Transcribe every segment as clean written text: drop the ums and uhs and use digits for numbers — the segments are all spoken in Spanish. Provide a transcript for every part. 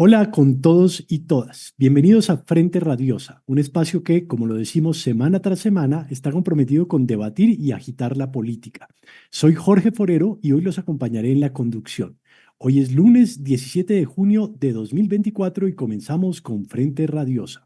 Hola con todos y todas. Bienvenidos a Frente Radiosa, un espacio que, como lo decimos semana tras semana, está comprometido con debatir y agitar la política. Soy Jorge Forero y hoy los acompañaré en la conducción. Hoy es lunes 17 de junio de 2024 y comenzamos con Frente Radiosa.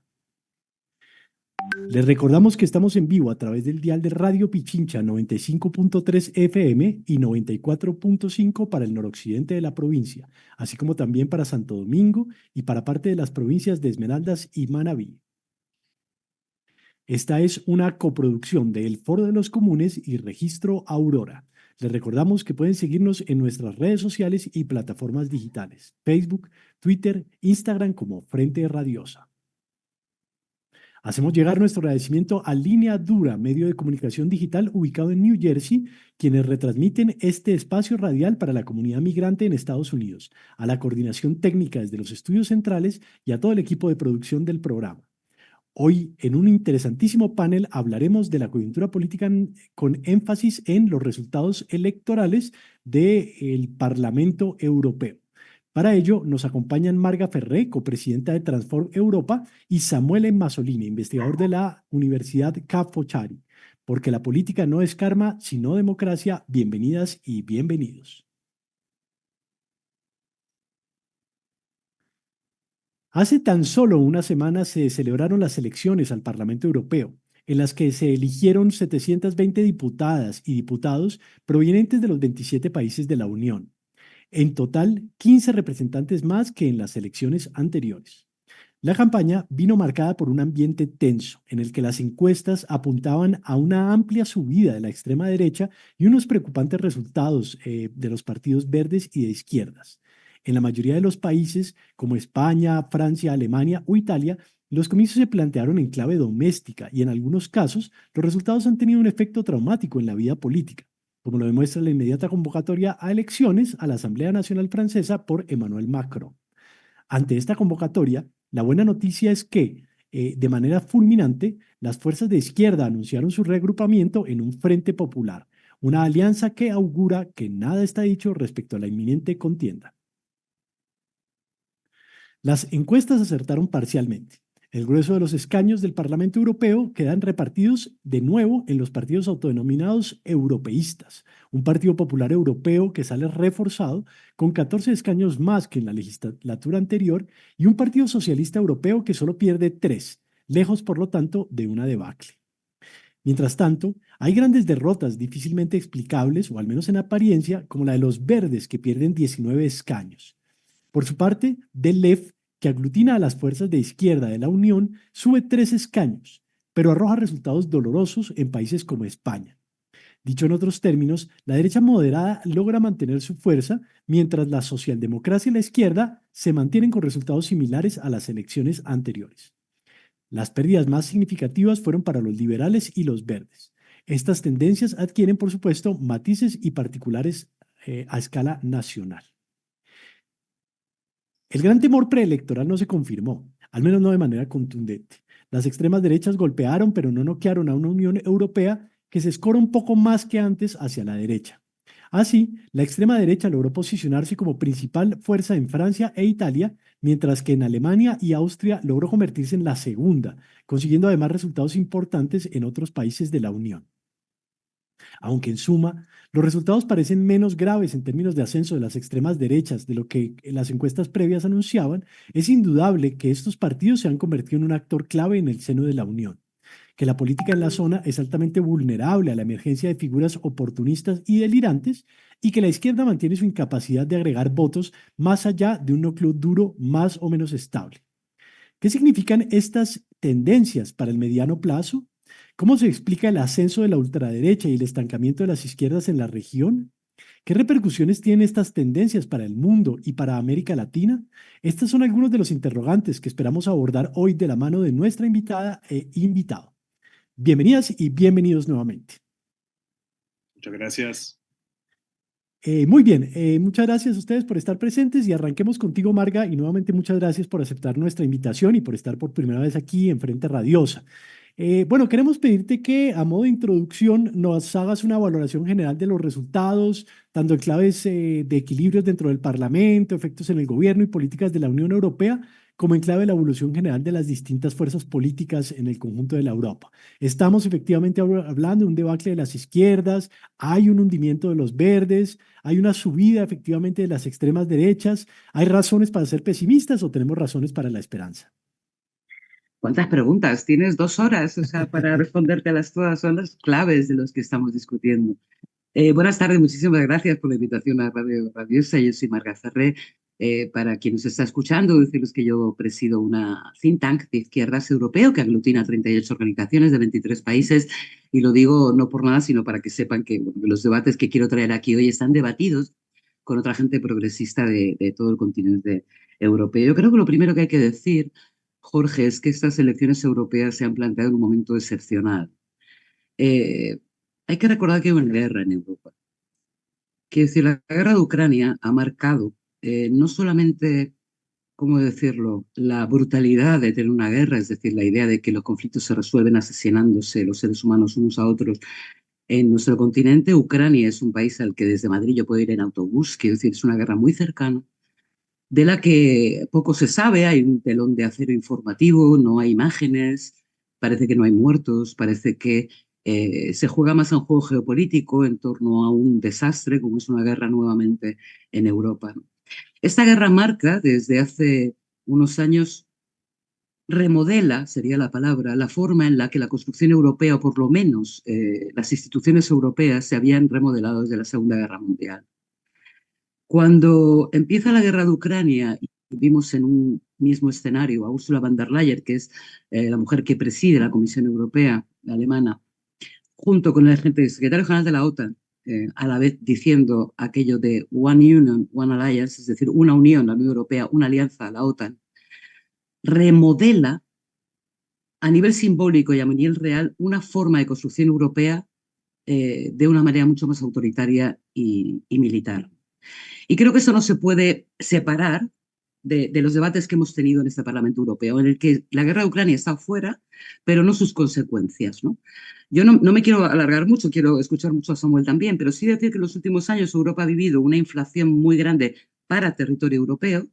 Les recordamos que estamos en vivo a través del dial de Radio Pichincha 95.3 FM y 94.5 para el noroccidente de la provincia, así como también para Santo Domingo y para parte de las provincias de Esmeraldas y Manabí. Esta es una coproducción de El Foro de los Comunes y Registro Aurora. Les recordamos que pueden seguirnos en nuestras redes sociales y plataformas digitales, Facebook, Twitter, Instagram como Frente Radiosa. Hacemos llegar nuestro agradecimiento a Línea Dura, medio de comunicación digital ubicado en New Jersey, quienes retransmiten este espacio radial para la comunidad migrante en Estados Unidos, a la coordinación técnica desde los estudios centrales y a todo el equipo de producción del programa. Hoy, en un interesantísimo panel, hablaremos de la coyuntura política con énfasis en los resultados electorales del Parlamento Europeo. Para ello, nos acompañan Marga Ferré, copresidenta de Transform Europa, y Samuele Masolini, investigador de la Universidad Ca' Foscari. Porque la política no es karma, sino democracia. Bienvenidas y bienvenidos. Hace tan solo una semana se celebraron las elecciones al Parlamento Europeo, en las que se eligieron 720 diputadas y diputados provenientes de los 27 países de la Unión. En total, 15 representantes más que en las elecciones anteriores. La campaña vino marcada por un ambiente tenso, en el que las encuestas apuntaban a una amplia subida de la extrema derecha y unos preocupantes resultados de los partidos verdes y de izquierdas. En la mayoría de los países, como España, Francia, Alemania o Italia, los comicios se plantearon en clave doméstica y en algunos casos los resultados han tenido un efecto traumático en la vida política, como lo demuestra la inmediata convocatoria a elecciones a la Asamblea Nacional Francesa por Emmanuel Macron. Ante esta convocatoria, la buena noticia es que, de manera fulminante, las fuerzas de izquierda anunciaron su reagrupamiento en un Frente Popular, una alianza que augura que nada está dicho respecto a la inminente contienda. Las encuestas acertaron parcialmente. El grueso de los escaños del Parlamento Europeo quedan repartidos de nuevo en los partidos autodenominados europeístas, un Partido Popular Europeo que sale reforzado con 14 escaños más que en la legislatura anterior y un Partido Socialista Europeo que solo pierde 3, lejos por lo tanto de una debacle. Mientras tanto, hay grandes derrotas difícilmente explicables, o al menos en apariencia, como la de los verdes que pierden 19 escaños. Por su parte, Del Lef, que aglutina a las fuerzas de izquierda de la Unión, sube 3 escaños, pero arroja resultados dolorosos en países como España. Dicho en otros términos, la derecha moderada logra mantener su fuerza, mientras la socialdemocracia y la izquierda se mantienen con resultados similares a las elecciones anteriores. Las pérdidas más significativas fueron para los liberales y los verdes. Estas tendencias adquieren, por supuesto, matices y particulares a escala nacional. El gran temor preelectoral no se confirmó, al menos no de manera contundente. Las extremas derechas golpearon, pero no noquearon a una Unión Europea que se escora un poco más que antes hacia la derecha. Así, la extrema derecha logró posicionarse como principal fuerza en Francia e Italia, mientras que en Alemania y Austria logró convertirse en la segunda, consiguiendo además resultados importantes en otros países de la Unión. Aunque en suma, los resultados parecen menos graves en términos de ascenso de las extremas derechas de lo que las encuestas previas anunciaban, es indudable que estos partidos se han convertido en un actor clave en el seno de la Unión, que la política en la zona es altamente vulnerable a la emergencia de figuras oportunistas y delirantes y que la izquierda mantiene su incapacidad de agregar votos más allá de un núcleo duro más o menos estable. ¿Qué significan estas tendencias para el mediano plazo? ¿Cómo se explica el ascenso de la ultraderecha y el estancamiento de las izquierdas en la región? ¿Qué repercusiones tienen estas tendencias para el mundo y para América Latina? Estos son algunos de los interrogantes que esperamos abordar hoy de la mano de nuestra invitada e invitado. Bienvenidas y bienvenidos nuevamente. Muchas gracias. Muy bien, muchas gracias a ustedes por estar presentes y arranquemos contigo, Marga, y nuevamente muchas gracias por aceptar nuestra invitación y por estar por primera vez aquí en Frente Radiosa. Bueno, queremos pedirte que a modo de introducción nos hagas una valoración general de los resultados, tanto en claves de equilibrios dentro del Parlamento, efectos en el gobierno y políticas de la Unión Europea, como en clave de la evolución general de las distintas fuerzas políticas en el conjunto de la Europa. Estamos efectivamente hablando de un debacle de las izquierdas, hay un hundimiento de los verdes, hay una subida efectivamente de las extremas derechas. ¿Hay razones para ser pesimistas o tenemos razones para la esperanza? ¿Cuántas preguntas? Tienes 2 horas, o sea, para respondértelas todas. Son las claves de los que estamos discutiendo. Buenas tardes, muchísimas gracias por la invitación a Radio Radiosa. Yo soy Marga Ferré. Para quien nos está escuchando, deciros que yo presido una think tank de izquierdas europeo que aglutina 38 organizaciones de 23 países y lo digo no por nada, sino para que sepan que bueno, los debates que quiero traer aquí hoy están debatidos con otra gente progresista de todo el continente europeo. Yo creo que lo primero que hay que decir, Jorge, es que estas elecciones europeas se han planteado en un momento excepcional. Eh, Hay que recordar que hay una guerra en Europa. Quiero decir, la guerra de Ucrania ha marcado no solamente, ¿cómo decirlo?, la brutalidad de tener una guerra, es decir, la idea de que los conflictos se resuelven asesinándose los seres humanos unos a otros en nuestro continente. Ucrania es un país al que desde Madrid yo puedo ir en autobús, quiero decir, es una guerra muy cercana, de la que poco se sabe, hay un telón de acero informativo, no hay imágenes, parece que no hay muertos, parece que se juega más a un juego geopolítico en torno a un desastre, como es una guerra nuevamente en Europa. Esta guerra marca desde hace unos años, remodela, sería la palabra, la forma en la que la construcción europea, o por lo menos las instituciones europeas, se habían remodelado desde la Segunda Guerra Mundial. Cuando empieza la guerra de Ucrania y vimos en un mismo escenario a Ursula von der Leyen, que es la mujer que preside la Comisión Europea alemana, junto con el secretario general de la OTAN, a la vez diciendo aquello de One Union, One Alliance, es decir, una unión, la Unión Europea, una alianza, la OTAN, remodela a nivel simbólico y a nivel real una forma de construcción europea de una manera mucho más autoritaria y militar. Y creo que eso no se puede separar de los debates que hemos tenido en este Parlamento Europeo, en el que la guerra de Ucrania está fuera, pero no sus consecuencias, ¿no? Yo no me quiero alargar mucho, quiero escuchar mucho a Samuel también, pero sí decir que en los últimos años Europa ha vivido una inflación muy grande para territorio europeo,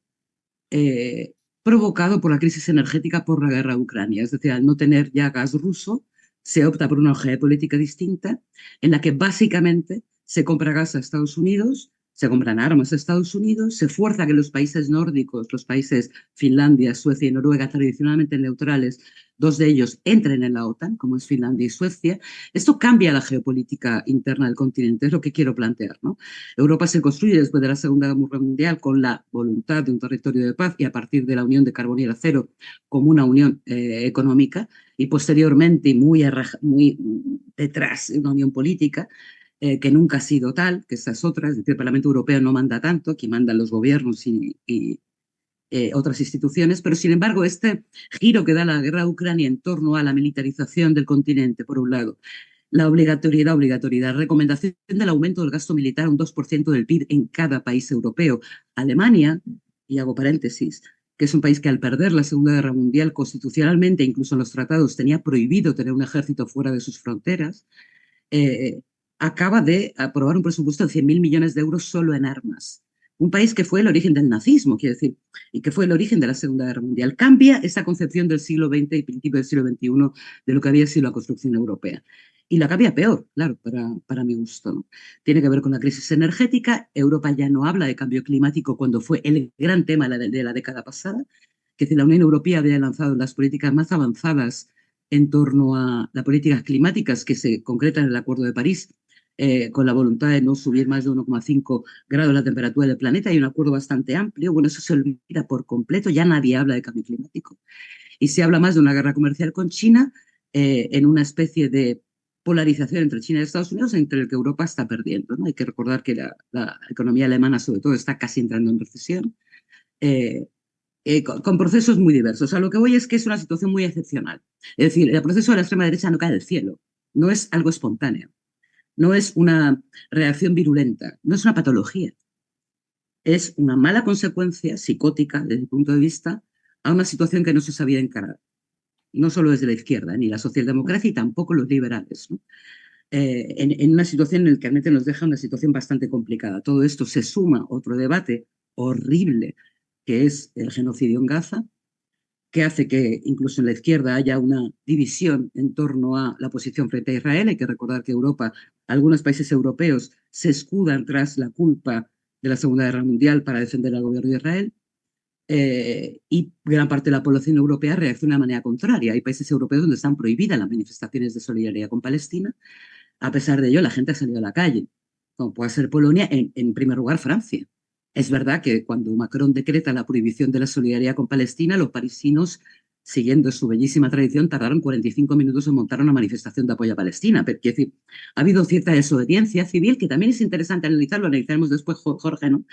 eh, provocado por la crisis energética por la guerra de Ucrania. Es decir, al no tener ya gas ruso, se opta por una geopolítica distinta en la que básicamente se compra gas a Estados Unidos, se compran armas a Estados Unidos, se fuerza que los países nórdicos, los países Finlandia, Suecia y Noruega, tradicionalmente neutrales, dos de ellos entren en la OTAN, como es Finlandia y Suecia. Esto cambia la geopolítica interna del continente, es lo que quiero plantear, ¿no? Europa se construye después de la Segunda Guerra Mundial con la voluntad de un territorio de paz y a partir de la Unión de Carbón y el Acero como una unión económica y posteriormente y muy detrás una unión política que nunca ha sido tal, que esa es otra, es decir, el Parlamento Europeo no manda tanto, aquí mandan los gobiernos y otras instituciones, pero sin embargo este giro que da la guerra de Ucrania en torno a la militarización del continente, por un lado, la obligatoriedad, recomendación del aumento del gasto militar a un 2% del PIB en cada país europeo. Alemania, y hago paréntesis, que es un país que al perder la Segunda Guerra Mundial constitucionalmente, incluso en los tratados, tenía prohibido tener un ejército fuera de sus fronteras, eh, acaba de aprobar un presupuesto de 100.000 millones de euros solo en armas. Un país que fue el origen del nazismo, quiero decir, y que fue el origen de la Segunda Guerra Mundial. Cambia esa concepción del siglo XX y principio del siglo XXI de lo que había sido la construcción europea. Y la cambia peor, claro, para mi gusto, ¿no? Tiene que ver con la crisis energética. Europa ya no habla de cambio climático cuando fue el gran tema de la década pasada, que la Unión Europea había lanzado las políticas más avanzadas en torno a las políticas climáticas que se concretan en el Acuerdo de París, con la voluntad de no subir más de 1,5 grados la temperatura del planeta. Hay un acuerdo bastante amplio. Bueno, eso se olvida por completo. Ya nadie habla de cambio climático. Y se habla más de una guerra comercial con China, en una especie de polarización entre China y Estados Unidos, entre el que Europa está perdiendo, ¿no? Hay que recordar que la economía alemana, sobre todo, está casi entrando en recesión. Eh, con procesos muy diversos. A lo que voy es que es una situación muy excepcional. Es decir, el proceso de la extrema derecha no cae del cielo, no es algo espontáneo, no es una reacción virulenta, no es una patología, es una mala consecuencia psicótica desde mi punto de vista a una situación que no se sabía encarar. no solo desde la izquierda, ni la socialdemocracia y tampoco los liberales, ¿no? En una situación en la que realmente nos deja una situación bastante complicada. Todo esto se suma a otro debate horrible, que es el genocidio en Gaza, que hace que incluso en la izquierda haya una división en torno a la posición frente a Israel. Hay que recordar que Europa, algunos países europeos se escudan tras la culpa de la Segunda Guerra Mundial para defender al gobierno de Israel. Y gran parte de la población europea reacciona de manera contraria. Hay países europeos donde están prohibidas las manifestaciones de solidaridad con Palestina. A pesar de ello, la gente ha salido a la calle, como puede ser Polonia, en primer lugar Francia. Es verdad que cuando Macron decreta la prohibición de la solidaridad con Palestina, los parisinos, siguiendo su bellísima tradición, tardaron 45 minutos en montar una manifestación de apoyo a Palestina. Pero, quiero decir, ha habido cierta desobediencia civil, que también es interesante analizarlo, analizaremos después, Jorge, ¿no?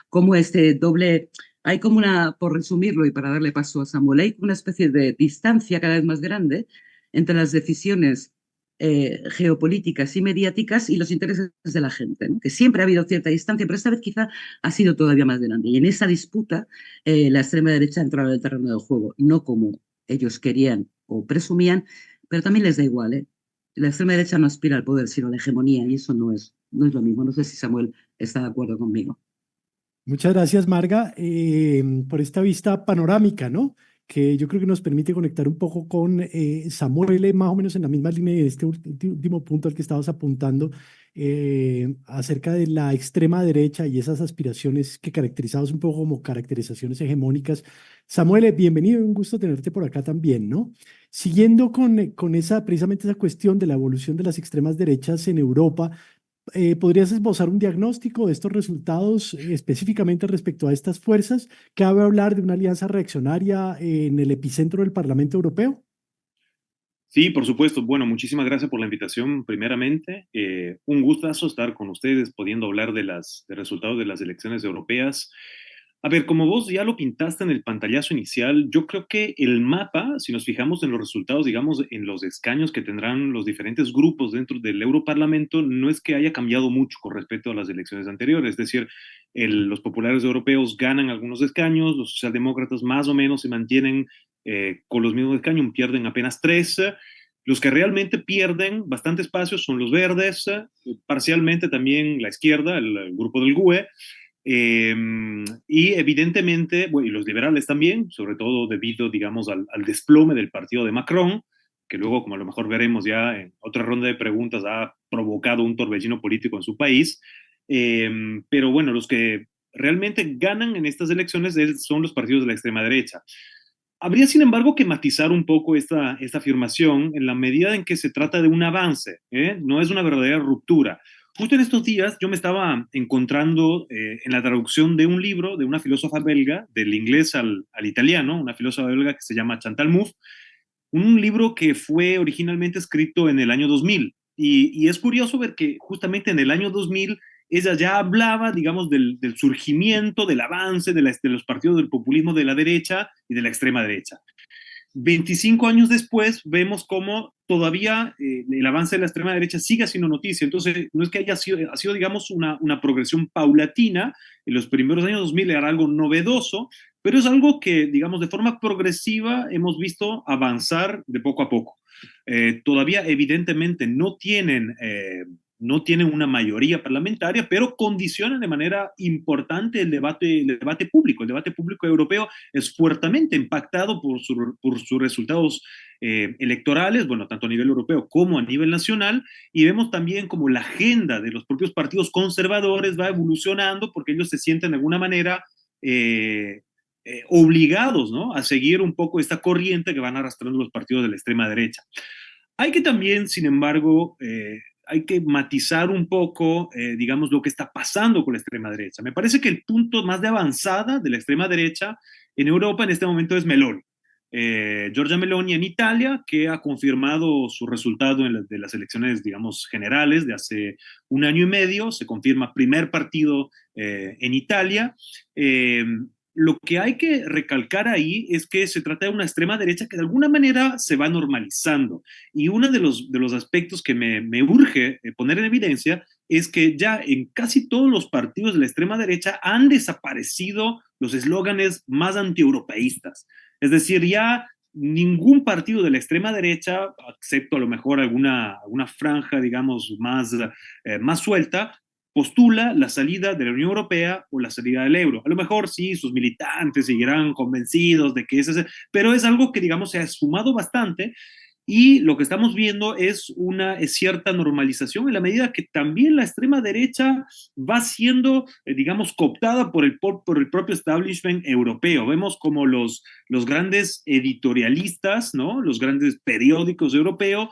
Cómo este doble... Hay como una, por resumirlo y para darle paso a Samuel, hay una especie de distancia cada vez más grande entre las decisiones geopolíticas y mediáticas y los intereses de la gente, ¿no? Que siempre ha habido cierta distancia, pero esta vez quizá ha sido todavía más grande. Y en esa disputa, la extrema derecha ha entrado en el terreno del juego, no como ellos querían o presumían, pero también les da igual, ¿eh? La extrema derecha no aspira al poder, sino a la hegemonía, y eso no es lo mismo. No sé si Samuel está de acuerdo conmigo. Muchas gracias, Marga, por esta vista panorámica, ¿no? Que yo creo que nos permite conectar un poco con Samuel, más o menos en la misma línea de este último punto al que estabas apuntando, acerca de la extrema derecha y esas aspiraciones que caracterizados un poco como caracterizaciones hegemónicas. Samuel, bienvenido, un gusto tenerte por acá también, ¿no? Siguiendo con esa, precisamente esa cuestión de la evolución de las extremas derechas en Europa. ¿Podrías esbozar un diagnóstico de estos resultados específicamente respecto a estas fuerzas? ¿Cabe hablar de una alianza reaccionaria en el epicentro del Parlamento Europeo? Sí, por supuesto. Bueno, muchísimas gracias por la invitación, primeramente. Un gustazo estar con ustedes, pudiendo hablar de resultados de las elecciones europeas. A ver, como vos ya lo pintaste en el pantallazo inicial, yo creo que el mapa, si nos fijamos en los resultados, digamos, en los escaños que tendrán los diferentes grupos dentro del Europarlamento, no es que haya cambiado mucho con respecto a las elecciones anteriores. Es decir, los populares europeos ganan algunos escaños, los socialdemócratas más o menos se mantienen con los mismos escaños, pierden apenas tres. Los que realmente pierden bastante espacio son los verdes, parcialmente también la izquierda, el grupo del GUE, eh, y evidentemente, bueno, y los liberales también, sobre todo debido, digamos, al desplome del partido de Macron, que luego, como a lo mejor veremos ya en otra ronda de preguntas, ha provocado un torbellino político en su país. Pero bueno, los que realmente ganan en estas elecciones son los partidos de la extrema derecha. Habría, sin embargo, que matizar un poco esta afirmación en la medida en que se trata de un avance, ¿eh? No es una verdadera ruptura. Justo en estos días yo me estaba encontrando en la traducción de un libro de una filósofa belga, del inglés al italiano, una filósofa belga que se llama Chantal Mouffe, un libro que fue originalmente escrito en el año 2000. Y es curioso ver que justamente en el año 2000 ella ya hablaba, digamos, del surgimiento, del avance de los partidos del populismo de la derecha y de la extrema derecha. 25 años después vemos cómo todavía el avance de la extrema derecha sigue siendo noticia. Entonces, no es que ha sido digamos, una progresión paulatina. En los primeros años 2000 era algo novedoso, pero es algo que, digamos, de forma progresiva hemos visto avanzar de poco a poco. Todavía, evidentemente, no tienen una mayoría parlamentaria, pero condicionan de manera importante el debate público. El debate público europeo es fuertemente impactado por sus resultados electorales, bueno, tanto a nivel europeo como a nivel nacional, y vemos también como la agenda de los propios partidos conservadores va evolucionando porque ellos se sienten de alguna manera obligados, ¿no?, a seguir un poco esta corriente que van arrastrando los partidos de la extrema derecha. Hay que también, sin embargo, hay que matizar un poco, digamos, lo que está pasando con la extrema derecha. Me parece que el punto más de avanzada de la extrema derecha en Europa en este momento es Meloni. Giorgia Meloni en Italia, que ha confirmado su resultado de las elecciones, digamos, generales de hace un año y medio, se confirma primer partido en Italia. Lo que hay que recalcar ahí es que se trata de una extrema derecha que de alguna manera se va normalizando. Y uno de los aspectos que me urge poner en evidencia es que ya en casi todos los partidos de la extrema derecha han desaparecido los eslóganes más antieuropeístas. Es decir, ya ningún partido de la extrema derecha, excepto a lo mejor alguna franja, digamos, más suelta, postula la salida de la Unión Europea o la salida del euro. A lo mejor sí, sus militantes seguirán convencidos de que pero es algo que, digamos, se ha esfumado bastante y lo que estamos viendo es cierta normalización en la medida que también la extrema derecha va siendo, digamos, cooptada por el propio establishment europeo. Vemos como los grandes editorialistas, ¿no? Los grandes periódicos europeos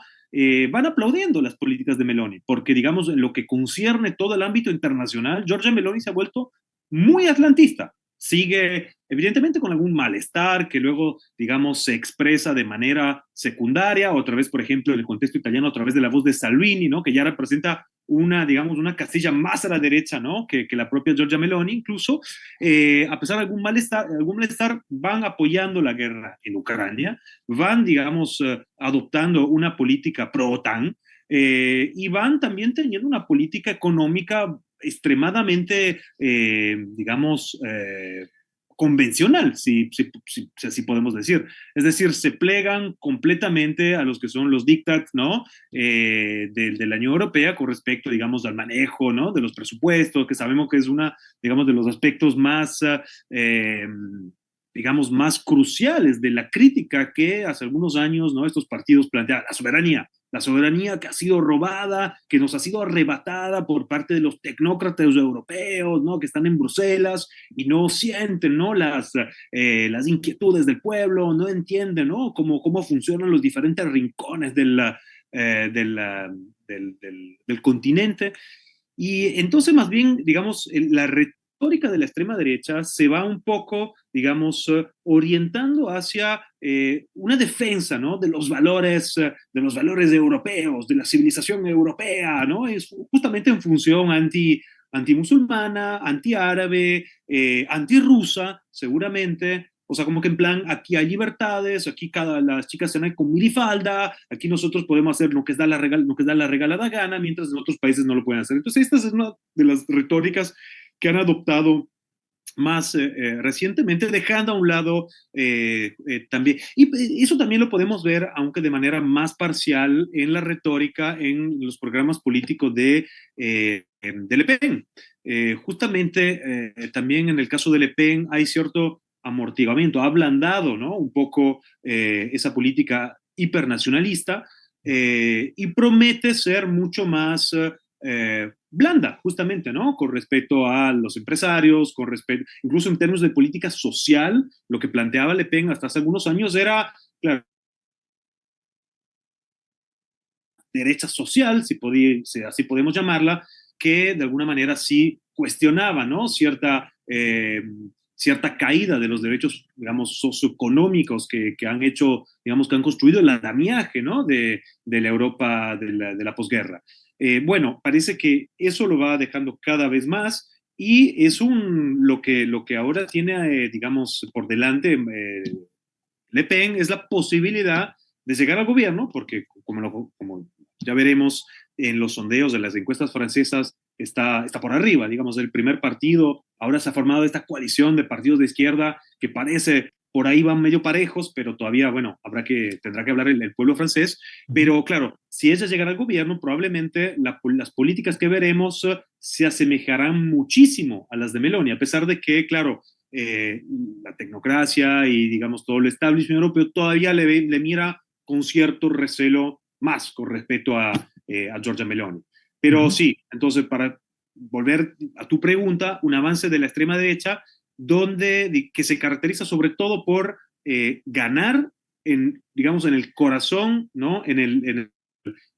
van aplaudiendo las políticas de Meloni, porque, digamos, en lo que concierne todo el ámbito internacional, Giorgia Meloni se ha vuelto muy atlantista. Sigue, evidentemente, con algún malestar que luego, digamos, se expresa de manera secundaria, otra vez, por ejemplo, en el contexto italiano, a través de la voz de Salvini, ¿no? Que ya representa digamos, una casilla más a la derecha, ¿no? Que la propia Giorgia Meloni, incluso, a pesar de algún malestar, van apoyando la guerra en Ucrania, van, digamos, adoptando una política pro-OTAN, y van también teniendo una política económica extremadamente, digamos, convencional, si así podemos decir. Es decir, se plegan completamente a los que son los diktats, ¿no? De la Unión Europea con respecto, digamos, al manejo, ¿no? De los presupuestos, que sabemos que es digamos, de los aspectos más, digamos, más cruciales de la crítica que hace algunos años, ¿no? Estos partidos planteaban, la soberanía que ha sido robada, que nos ha sido arrebatada por parte de los tecnócratas europeos, ¿no? Que están en Bruselas y no sienten, ¿no? Las inquietudes del pueblo, no entienden, ¿no? Cómo funcionan los diferentes rincones del continente. Y entonces, más bien, digamos, la retórica de la extrema derecha se va un poco, digamos, orientando hacia una defensa, ¿no? De los valores europeos, de la civilización europea, ¿no? Es justamente en función antimusulmana, antiárabe, antirrusa, seguramente. O sea, como que en plan, aquí hay libertades, aquí las chicas se van con minifalda, aquí nosotros podemos hacer lo que da la regalada gana, mientras en otros países no lo pueden hacer. Entonces, esta es una de las retóricas que han adoptado más recientemente, dejando a un lado también, y eso también lo podemos ver, aunque de manera más parcial, en la retórica, en los programas políticos de Le Pen. Justamente también en el caso de Le Pen hay cierto amortiguamiento, ha ablandado, ¿no? Un poco esa política hipernacionalista, y promete ser mucho más blanda, justamente, ¿no? Con respecto a los empresarios, incluso en términos de política social, lo que planteaba Le Pen hasta hace algunos años era, claro, derecha social, si así podemos llamarla, que de alguna manera sí cuestionaba, ¿no? Cierta caída de los derechos, digamos, socioeconómicos que han hecho, digamos, que han construido el andamiaje, ¿no? De la Europa de la posguerra. Bueno, parece que eso lo va dejando cada vez más y es lo que ahora tiene, digamos, por delante Le Pen es la posibilidad de llegar al gobierno, porque como ya veremos en los sondeos de las encuestas francesas, está por arriba, digamos, el primer partido. Ahora se ha formado esta coalición de partidos de izquierda que parece, por ahí van medio parejos, pero todavía, bueno, tendrá que hablar el pueblo francés. Pero claro, si ella llegara al gobierno, probablemente las políticas que veremos se asemejarán muchísimo a las de Meloni, a pesar de que, claro, la tecnocracia y, digamos, todo el establishment europeo todavía le mira con cierto recelo más con respecto a Giorgia Meloni. Pero sí, entonces, para volver a tu pregunta, un avance de la extrema derecha que se caracteriza sobre todo por ganar, digamos, en el corazón, ¿no? En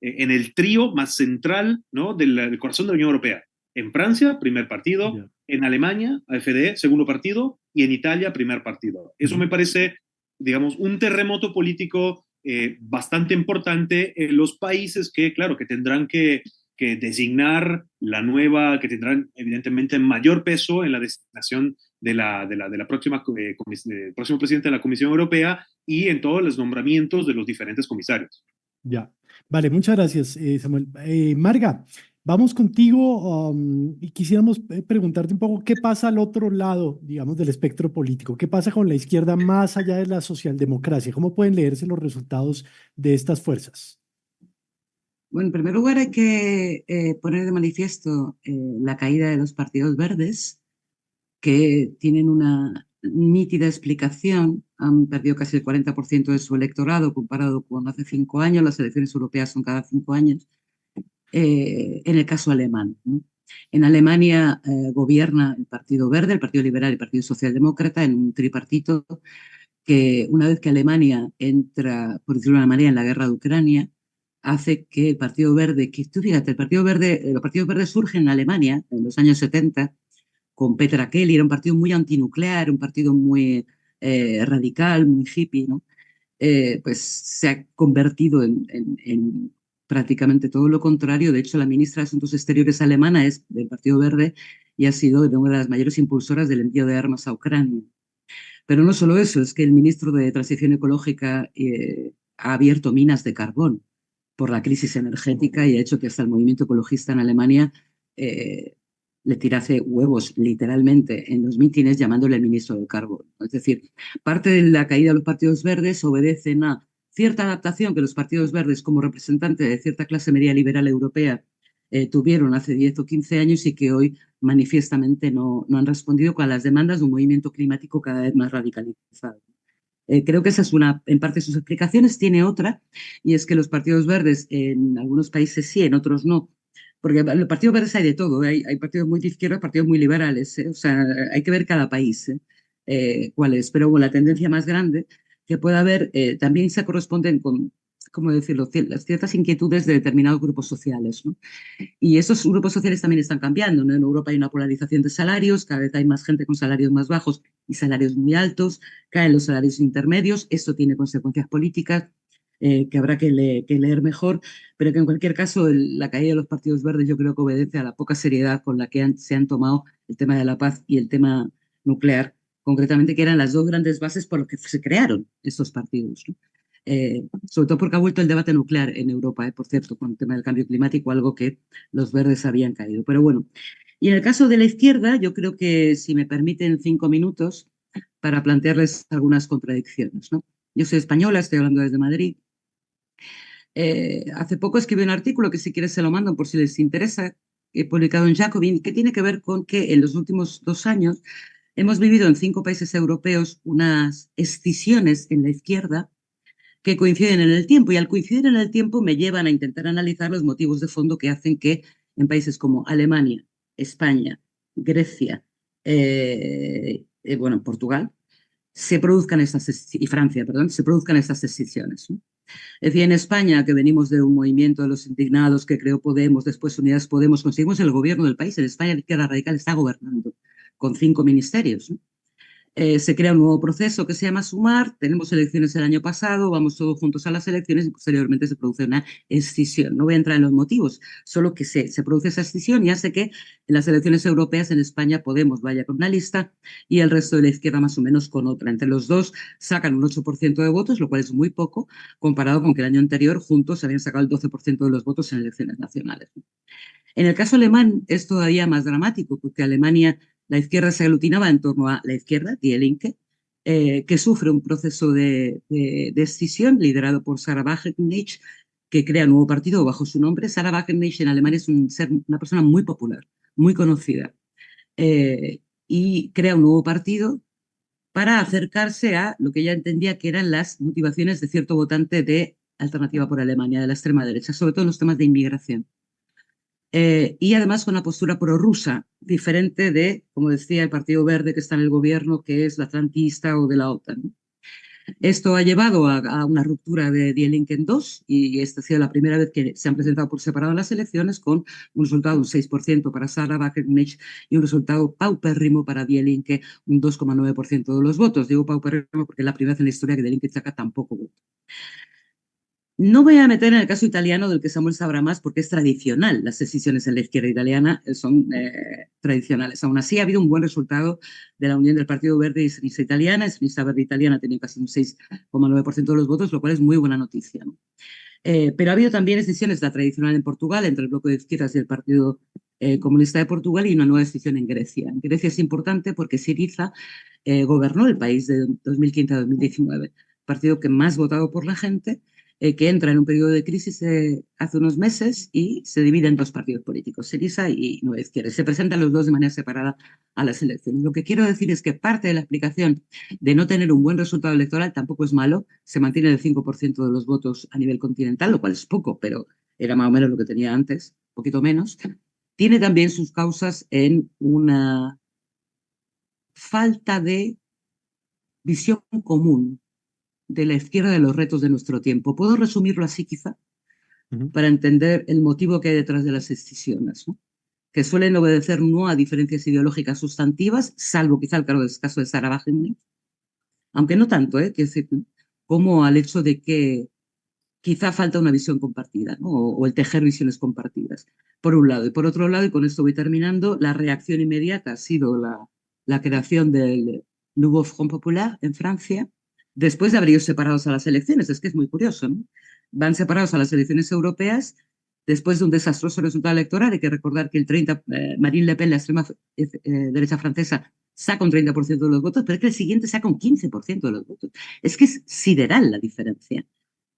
el trío más central, ¿no? Del corazón de la Unión Europea. En Francia, primer partido. Yeah. En Alemania, AfD, segundo partido. Y en Italia, primer partido. Eso me parece, digamos, un terremoto político bastante importante en los países que, claro, que tendrán que designar que tendrán evidentemente mayor peso en la designación de la próxima próximo presidente de la Comisión Europea y en todos los nombramientos de los diferentes comisarios. Ya, vale, muchas gracias, Samuel. Marga, Vamos contigo, y quisiéramos preguntarte un poco qué pasa al otro lado, digamos, del espectro político. ¿Qué pasa con la izquierda más allá de la socialdemocracia? ¿Cómo pueden leerse los resultados de estas fuerzas? Bueno, en primer lugar hay que poner de manifiesto la caída de los partidos verdes, que tienen una nítida explicación. Han perdido casi el 40% de su electorado comparado con hace 5 años. Las elecciones europeas son cada 5 años. En el caso alemán, ¿no? En Alemania gobierna el Partido Verde, el Partido Liberal y el Partido Socialdemócrata en un tripartito que una vez que Alemania entra, por decirlo de una manera, en la guerra de Ucrania, hace que el Partido Verde, que tú fíjate, el Partido Verde, los partidos verdes surgen en Alemania en los años 70 con Petra Kelly, era un partido muy antinuclear, un partido muy radical, muy hippie, ¿no? Pues se ha convertido en prácticamente todo lo contrario. De hecho, la ministra de Asuntos Exteriores alemana es del Partido Verde y ha sido una de las mayores impulsoras del envío de armas a Ucrania. Pero no solo eso, es que el ministro de Transición Ecológica ha abierto minas de carbón por la crisis energética y ha hecho que hasta el movimiento ecologista en Alemania eh, le tirase huevos literalmente en los mítines llamándole el ministro del carbón. Es decir, parte de la caída de los partidos verdes obedecen a cierta adaptación que los partidos verdes como representantes de cierta clase media liberal europea tuvieron hace 10 o 15 años y que hoy manifiestamente no han respondido con las demandas de un movimiento climático cada vez más radicalizado. Creo que esa es una, en parte, sus explicaciones. Tiene otra, y es que los partidos verdes en algunos países sí, en otros no. Porque en los partidos verdes hay de todo, hay partidos muy de izquierda, partidos muy liberales, o sea, hay que ver cada país cuál es. Pero bueno, la tendencia más grande que puede haber también se corresponden con, ¿cómo decirlo?, las ciertas inquietudes de determinados grupos sociales, ¿no? Y esos grupos sociales también están cambiando, ¿no? En Europa hay una polarización de salarios, cada vez hay más gente con salarios más bajos y salarios muy altos, caen los salarios intermedios, esto tiene consecuencias políticas que habrá que leer mejor, pero que en cualquier caso la caída de los partidos verdes yo creo que obedece a la poca seriedad con la que se han tomado el tema de la paz y el tema nuclear, concretamente, que eran las dos grandes bases por las que se crearon estos partidos, ¿no? Sobre todo porque ha vuelto el debate nuclear en Europa, por cierto, con el tema del cambio climático, algo que los verdes habían caído. Pero bueno, y en el caso de la izquierda, yo creo que si me permiten 5 minutos para plantearles algunas contradicciones, ¿no? Yo soy española, estoy hablando desde Madrid. Hace poco escribí un artículo que si quieres se lo mando por si les interesa, he publicado en Jacobin, que tiene que ver con que en los últimos 2 años hemos vivido en 5 países europeos unas escisiones en la izquierda que coinciden en el tiempo y al coincidir en el tiempo me llevan a intentar analizar los motivos de fondo que hacen que en países como Alemania, España, Grecia, bueno, Portugal, se produzcan y Francia, perdón, se produzcan estas decisiones, ¿no? Es decir, en España, que venimos de un movimiento de los indignados que creó Podemos, después Unidas Podemos, conseguimos el gobierno del país. En España la izquierda radical está gobernando con 5 ministerios, ¿no? Se crea un nuevo proceso que se llama Sumar, tenemos elecciones el año pasado, vamos todos juntos a las elecciones y posteriormente se produce una escisión. No voy a entrar en los motivos, solo que se produce esa escisión y hace que en las elecciones europeas en España Podemos vaya con una lista y el resto de la izquierda más o menos con otra. Entre los dos sacan un 8% de votos, lo cual es muy poco, comparado con que el año anterior juntos se habían sacado el 12% de los votos en elecciones nacionales. En el caso alemán es todavía más dramático, porque Alemania, la izquierda se aglutinaba en torno a la izquierda, Die Linke, que sufre un proceso de escisión liderado por Sarah Wagenknecht, que crea un nuevo partido bajo su nombre. Sarah Wagenknecht en Alemania es una persona muy popular, muy conocida, y crea un nuevo partido para acercarse a lo que ella entendía que eran las motivaciones de cierto votante de Alternativa por Alemania, de la extrema derecha, sobre todo en los temas de inmigración. Y además con una postura prorrusa, diferente de, como decía, el Partido Verde que está en el gobierno, que es la atlantista o de la OTAN, ¿no? Esto ha llevado a una ruptura de Die Linke en dos, y esta ha sido la primera vez que se han presentado por separado en las elecciones, con un resultado de un 6% para Sarah Wagenknecht y un resultado paupérrimo para Die Linke, un 2,9% de los votos. Digo paupérrimo porque es la primera vez en la historia que Die Linke saca tan poco voto. No voy a meter en el caso italiano, del que Samuel sabrá más, porque es tradicional. Las decisiones en la izquierda italiana son tradicionales. Aún así, ha habido un buen resultado de la unión del Partido Verde y Sinistra Italiana. Sinistra Verde Italiana tiene casi un 6,9% de los votos, lo cual es muy buena noticia, ¿no? Pero ha habido también escisiones, la tradicional en Portugal, entre el bloque de izquierdas y el Partido Comunista de Portugal, y una nueva escisión en Grecia. En Grecia es importante porque Syriza gobernó el país de 2015 a 2019, partido que más votado por la gente, que entra en un periodo de crisis hace unos meses y se divide en dos partidos políticos, Syriza y Nueva Izquierda. Se presentan los dos de manera separada a las elecciones. Lo que quiero decir es que parte de la explicación de no tener un buen resultado electoral tampoco es malo. Se mantiene el 5% de los votos a nivel continental, lo cual es poco, pero era más o menos lo que tenía antes, un poquito menos. Tiene también sus causas en una falta de visión común de la izquierda de los retos de nuestro tiempo. ¿Puedo resumirlo así quizá? Ujú. Para entender el motivo que hay detrás de las escisiones, ¿no? Que suelen obedecer no a diferencias ideológicas sustantivas, salvo quizá el caso de Sarah Wagenknecht, aunque no tanto, quiero decir, como al hecho de que quizá falta una visión compartida, ¿no? O el tejer visiones compartidas, por un lado. Y por otro lado, y con esto voy terminando, la reacción inmediata ha sido la creación del Nouveau Front Populaire en Francia, después de haber ido separados a las elecciones. Es que es muy curioso, ¿no? Van separados a las elecciones europeas después de un desastroso resultado electoral. Hay que recordar que Marine Le Pen, la extrema derecha francesa, saca un 30% de los votos, pero es que el siguiente saca un 15% de los votos. Es que es sideral la diferencia,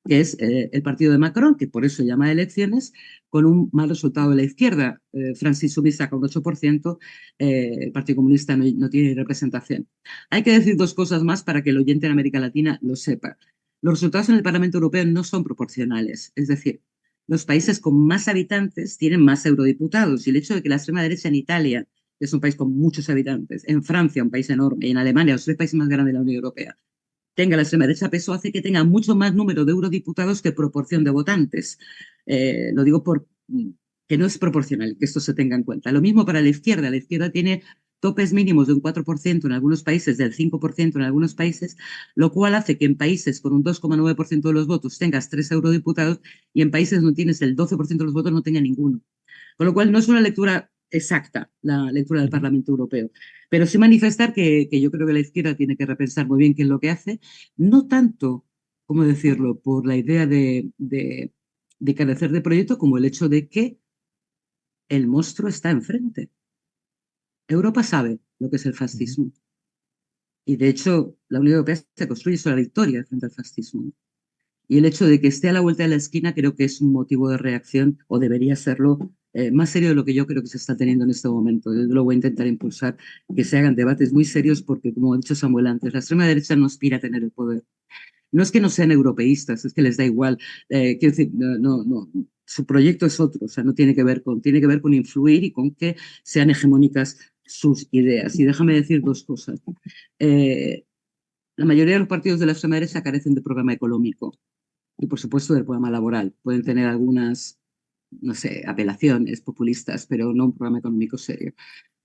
que es el partido de Macron, que por eso llama a elecciones, con un mal resultado de la izquierda. Francis Insoumis saca un 8%, el Partido Comunista no tiene representación. Hay que decir dos cosas más para que el oyente en América Latina lo sepa. Los resultados en el Parlamento Europeo no son proporcionales, es decir, los países con más habitantes tienen más eurodiputados, y el hecho de que la extrema derecha en Italia, que es un país con muchos habitantes, en Francia, un país enorme, y en Alemania, los tres países más grandes de la Unión Europea, tenga la extrema derecha peso, hace que tenga mucho más número de eurodiputados que proporción de votantes. Lo digo por que no es proporcional, que esto se tenga en cuenta. Lo mismo para la izquierda. La izquierda tiene topes mínimos de un 4% en algunos países, del 5% en algunos países, lo cual hace que en países con un 2,9% de los votos tengas 3 eurodiputados, y en países donde tienes el 12% de los votos no tenga ninguno. Con lo cual no es una lectura exacta, la lectura del Ujú. Parlamento Europeo, pero sí manifestar que yo creo que la izquierda tiene que repensar muy bien qué es lo que hace, no tanto, ¿cómo decirlo?, por la idea de carecer de proyecto, como el hecho de que el monstruo está enfrente. Europa sabe lo que es el Ujú. fascismo, y de hecho la Unión Europea se construye sobre la victoria frente al fascismo. Y el hecho de que esté a la vuelta de la esquina creo que es un motivo de reacción, o debería serlo, más serio de lo que yo creo que se está teniendo en este momento. Yo lo voy a intentar impulsar, que se hagan debates muy serios, porque, como ha dicho Samuel antes, la extrema derecha no aspira a tener el poder. No es que no sean europeístas, es que les da igual. Quiero decir, su proyecto es otro, o sea, no tiene que ver con influir y con que sean hegemónicas sus ideas. Y déjame decir dos cosas. Eh, la mayoría de los partidos de la extrema derecha carecen de programa económico y, por supuesto, del programa laboral. Pueden tener algunas, no sé, apelaciones populistas, pero no un programa económico serio.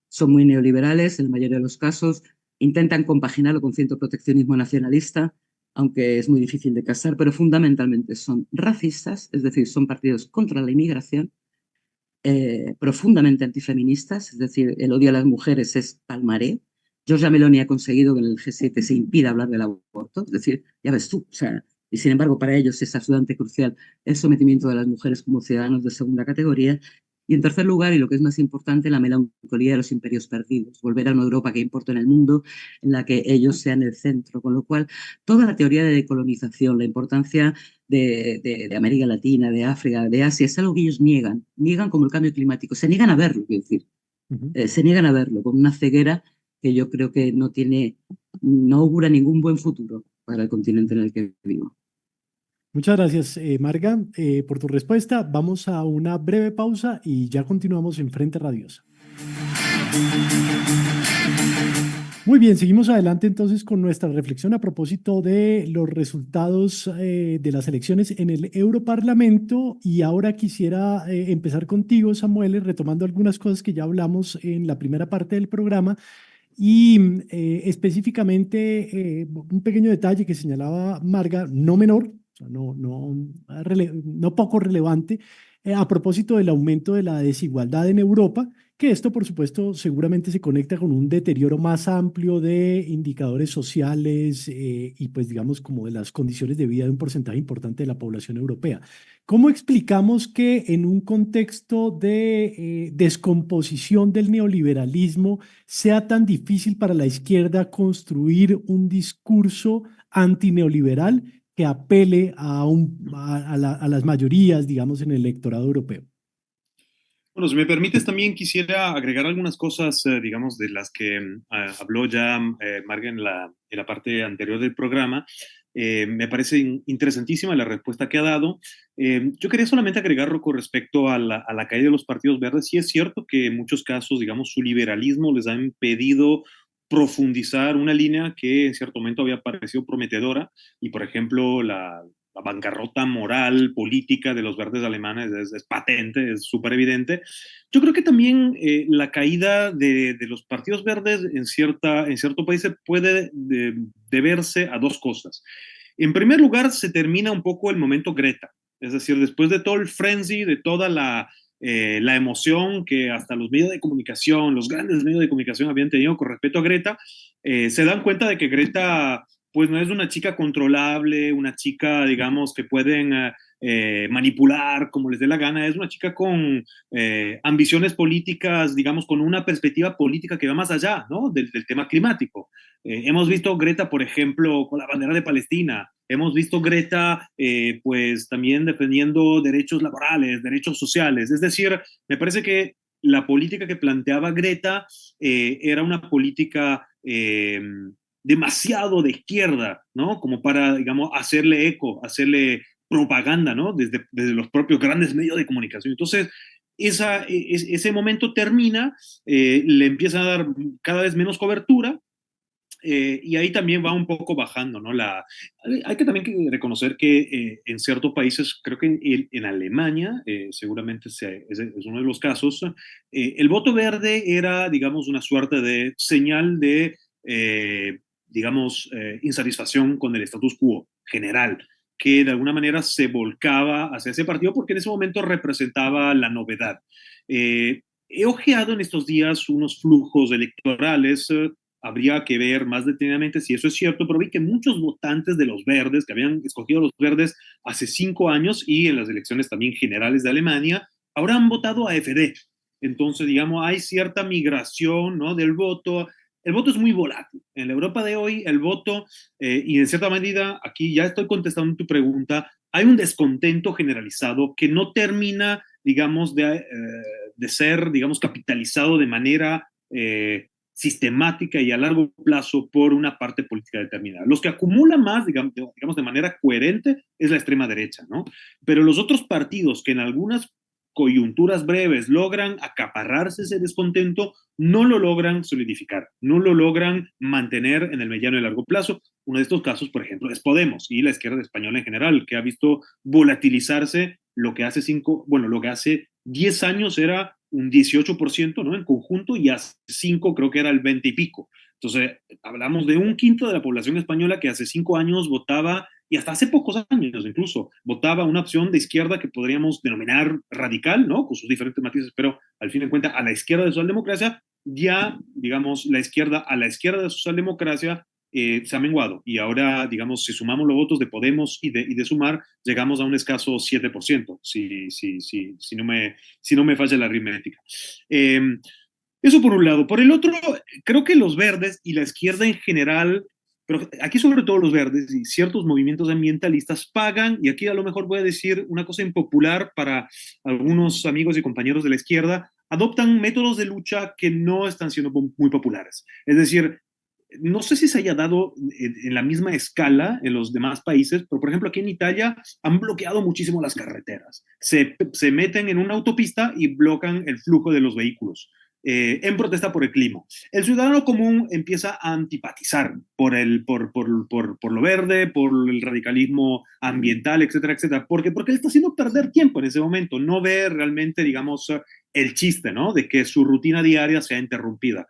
Son muy neoliberales en la mayoría de los casos, intentan compaginarlo con cierto proteccionismo nacionalista, aunque es muy difícil de casar, pero fundamentalmente son racistas, es decir, son partidos contra la inmigración, profundamente antifeministas, es decir, el odio a las mujeres es palmaré. Giorgia Meloni ha conseguido que en el G7 se impida hablar del aborto, es decir, ya ves tú, o sea, y sin embargo para ellos es absolutamente crucial el sometimiento de las mujeres como ciudadanos de segunda categoría. Y en tercer lugar, y lo que es más importante, la melancolía de los imperios perdidos, volver a una Europa que importa en el mundo, en la que ellos sean el centro, con lo cual toda la teoría de decolonización, la importancia de América Latina, de África, de Asia, es algo que ellos niegan como el cambio climático, se niegan a verlo, quiero decir, Ujú. se niegan a verlo con una ceguera que yo creo que no augura ningún buen futuro para el continente en el que vivo. Muchas gracias, Marga, por tu respuesta. Vamos a una breve pausa y ya continuamos en Frente Radiosa. Muy bien, seguimos adelante entonces con nuestra reflexión a propósito de los resultados de las elecciones en el Europarlamento. Y ahora quisiera empezar contigo, Samuel, retomando algunas cosas que ya hablamos en la primera parte del programa. Y específicamente un pequeño detalle que señalaba Marga, no menor, o sea, no poco relevante, a propósito del aumento de la desigualdad en Europa que esto, por supuesto, seguramente se conecta con un deterioro más amplio de indicadores sociales y pues digamos como de las condiciones de vida de un porcentaje importante de la población europea. ¿Cómo explicamos que en un contexto de descomposición del neoliberalismo sea tan difícil para la izquierda construir un discurso antineoliberal que apele a las mayorías, digamos, en el electorado europeo? Bueno, si me permites, también quisiera agregar algunas cosas, digamos, de las que habló ya Marga en la parte anterior del programa. Me parece interesantísima la respuesta que ha dado. Yo quería solamente agregar con respecto a a la caída de los partidos verdes. Sí es cierto que en muchos casos, digamos, su liberalismo les ha impedido profundizar una línea que en cierto momento había parecido prometedora y, por ejemplo, la bancarrota moral, política de los verdes alemanes es patente, es súper evidente. Yo creo que también la caída de los partidos verdes en cierto país puede deberse a dos cosas. En primer lugar, se termina un poco el momento Greta, es decir, después de todo el frenzy, de toda la emoción que hasta los medios de comunicación, los grandes medios de comunicación habían tenido con respecto a Greta, se dan cuenta de que Greta pues no es una chica controlable, una chica, digamos, que pueden manipular como les dé la gana, es una chica con ambiciones políticas, digamos, con una perspectiva política que va más allá, ¿no? Del tema climático. Hemos visto Greta, por ejemplo, con la bandera de Palestina, hemos visto Greta, pues también defendiendo derechos laborales, derechos sociales, es decir, me parece que la política que planteaba Greta era una política demasiado de izquierda, ¿no? Como para, digamos, hacerle eco, hacerle propaganda, ¿no? Desde los propios grandes medios de comunicación. Entonces, ese momento termina, le empieza a dar cada vez menos cobertura, y ahí también va un poco bajando, ¿no? Hay que también reconocer que en ciertos países, creo que en Alemania, seguramente es uno de los casos, el voto verde era, digamos, una suerte de señal de, digamos, insatisfacción con el status quo general, que de alguna manera se volcaba hacia ese partido porque en ese momento representaba la novedad. He ojeado en estos días unos flujos electorales. Habría que ver más detenidamente si eso es cierto, pero vi que muchos votantes de los verdes, que habían escogido a los verdes hace 5 años y en las elecciones también generales de Alemania, ahora han votado a AfD. Entonces, digamos, hay cierta migración, ¿no? Del voto. El voto es muy volátil. En la Europa de hoy, el voto, y en cierta medida, aquí ya estoy contestando tu pregunta, hay un descontento generalizado que no termina, digamos, de ser, digamos, capitalizado de manera sistemática y a largo plazo por una parte política determinada. Los que acumulan más, digamos, de manera coherente, es la extrema derecha, ¿no? Pero los otros partidos que en algunas coyunturas breves logran acaparrarse ese descontento, no lo logran solidificar, no lo logran mantener en el mediano y largo plazo. Uno de estos casos, por ejemplo, es Podemos y la izquierda española en general, que ha visto volatilizarse lo que hace lo que hace 10 años era un 18%, ¿no? En conjunto, y hace 5 creo que era el 20 y pico. Entonces, hablamos de un quinto de la población española que hace 5 años votaba, y hasta hace pocos años incluso, votaba una opción de izquierda que podríamos denominar radical, ¿no? Con sus diferentes matices, pero al fin de cuentas, a la izquierda de la socialdemocracia, ya, digamos, a la izquierda de la socialdemocracia se ha menguado. Y ahora, digamos, si sumamos los votos de Podemos y de Sumar, llegamos a un escaso 7%, si no me falla la aritmética. Eh, Eso por un lado. Por el otro, creo que los verdes y la izquierda en general, pero aquí sobre todo los verdes y ciertos movimientos ambientalistas pagan, y aquí a lo mejor voy a decir una cosa impopular para algunos amigos y compañeros de la izquierda, adoptan métodos de lucha que no están siendo muy populares. Es decir, no sé si se haya dado en la misma escala en los demás países, pero por ejemplo aquí en Italia han bloqueado muchísimo las carreteras. Se meten en una autopista y bloquean el flujo de los vehículos en protesta por el clima. El ciudadano común empieza a antipatizar por lo verde, por el radicalismo ambiental, etcétera, etcétera. ¿Por qué? Porque le está haciendo perder tiempo en ese momento. No ve realmente, digamos, el chiste, ¿no? De que su rutina diaria sea interrumpida.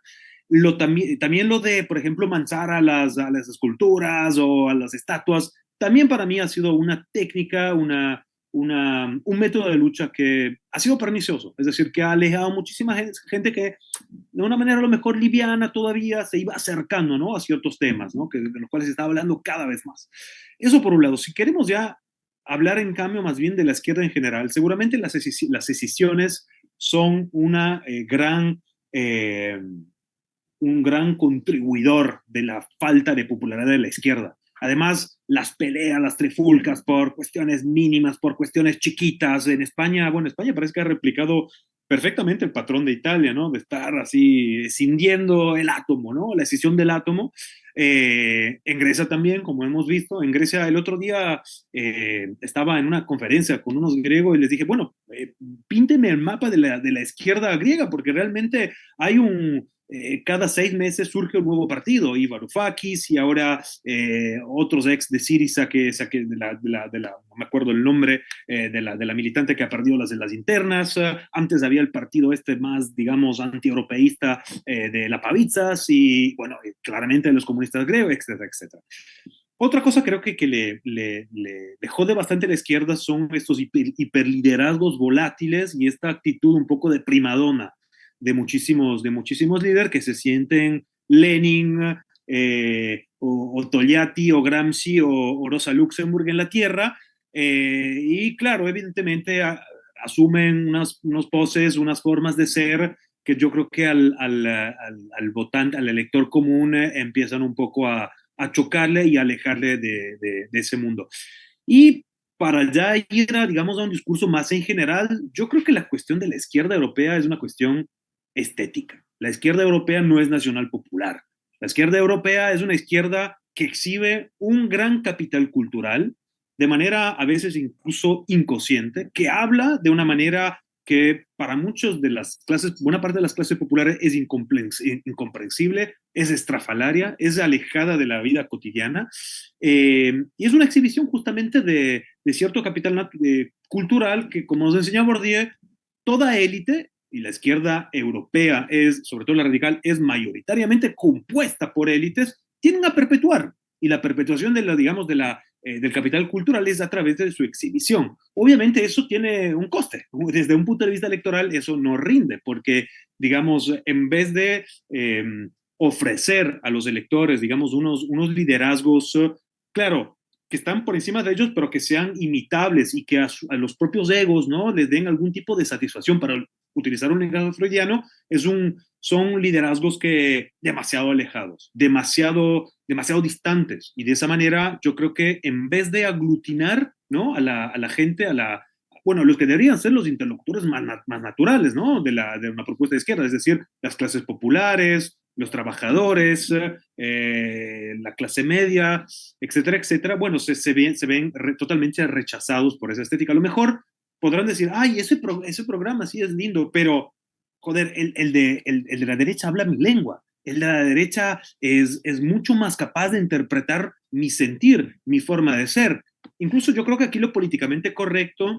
También lo de, por ejemplo, manchar a las esculturas o a las estatuas, también para mí ha sido una técnica, un método de lucha que ha sido pernicioso, es decir, que ha alejado muchísima gente que de una manera a lo mejor liviana todavía se iba acercando, ¿no?, a ciertos temas, ¿no?, de los cuales se está hablando cada vez más. Eso por un lado. Si queremos ya hablar en cambio más bien de la izquierda en general, seguramente las decisiones son eh, un gran contribuidor de la falta de popularidad de la izquierda. Además, las peleas, las trifulcas por cuestiones mínimas, por cuestiones chiquitas. En España, bueno, España parece que ha replicado perfectamente el patrón de Italia, ¿no? De estar así escindiendo el átomo, ¿no? La escisión del átomo. En Grecia también, como hemos visto, en Grecia el otro día estaba en una conferencia con unos griegos y les dije, bueno, pínteme el mapa de la izquierda griega, porque realmente hay cada 6 meses surge un nuevo partido, y Varoufakis y ahora otros ex de Syriza, no me acuerdo el nombre, de la militante que ha perdido las internas. Antes había el partido este más, digamos, antieuropeísta de la Pavitzas, y bueno, claramente los comunistas griegos, etcétera, etcétera. Otra cosa creo que le jode bastante a la izquierda son estos hiperliderazgos volátiles y esta actitud un poco de primadona de muchísimos líderes que se sienten Lenin, o Togliatti, o Gramsci, o Rosa Luxemburg en la tierra, y claro, evidentemente asumen unos poses, unas formas de ser que yo creo que al votante, al elector común, empiezan un poco a chocarle y a alejarle de ese mundo. Y para ya ir digamos, a un discurso más en general, yo creo que la cuestión de la izquierda europea es una cuestión estética. La izquierda europea no es nacional popular. La izquierda europea es una izquierda que exhibe un gran capital cultural, de manera a veces incluso inconsciente, que habla de una manera que para muchos de las clases, buena parte de las clases populares es incomprensible, es estrafalaria, es alejada de la vida cotidiana, y es una exhibición justamente de cierto capital cultural que, como nos enseña Bourdieu, toda élite, y la izquierda europea es, sobre todo la radical, es mayoritariamente compuesta por élites, tienen a perpetuar. Y la perpetuación digamos, del capital cultural es a través de su exhibición. Obviamente eso tiene un coste. Desde un punto de vista electoral eso no rinde, porque, digamos, en vez de ofrecer a los electores, digamos, unos liderazgos, claro, que están por encima de ellos, pero que sean imitables y que a los propios egos, ¿no?, les den algún tipo de satisfacción. Para utilizar un lenguaje freudiano, son liderazgos que demasiado alejados, demasiado distantes, y de esa manera yo creo que en vez de aglutinar, ¿no?, a la gente, bueno, los que deberían ser los interlocutores más naturales, ¿no?, de una propuesta de izquierda, es decir, las clases populares, los trabajadores, la clase media, etcétera, etcétera, bueno, se ven totalmente rechazados por esa estética. A lo mejor podrán decir, ay, ese programa sí es lindo, pero, joder, el de la derecha habla mi lengua. El de la derecha es mucho más capaz de interpretar mi sentir, mi forma de ser. Incluso yo creo que aquí lo políticamente correcto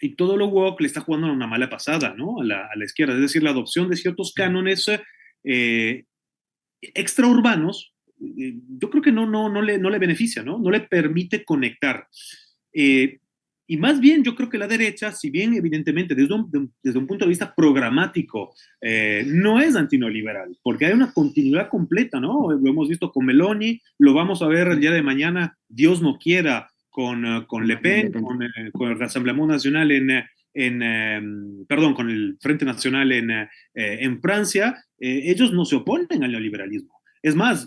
y todo lo woke le está jugando una mala pasada, ¿no?, a la izquierda. Es decir, la adopción de ciertos cánones extraurbanos, yo creo que no le beneficia, ¿no? No le permite conectar. Y más bien yo creo que la derecha, si bien evidentemente desde un punto de vista programático no es antineoliberal, porque hay una continuidad completa, ¿no? Lo hemos visto con Meloni, lo vamos a ver el día de mañana, Dios no quiera, con Le Pen, con el Rassemblement Nacional perdón, con el Frente Nacional en Francia. Ellos no se oponen al neoliberalismo. Es más,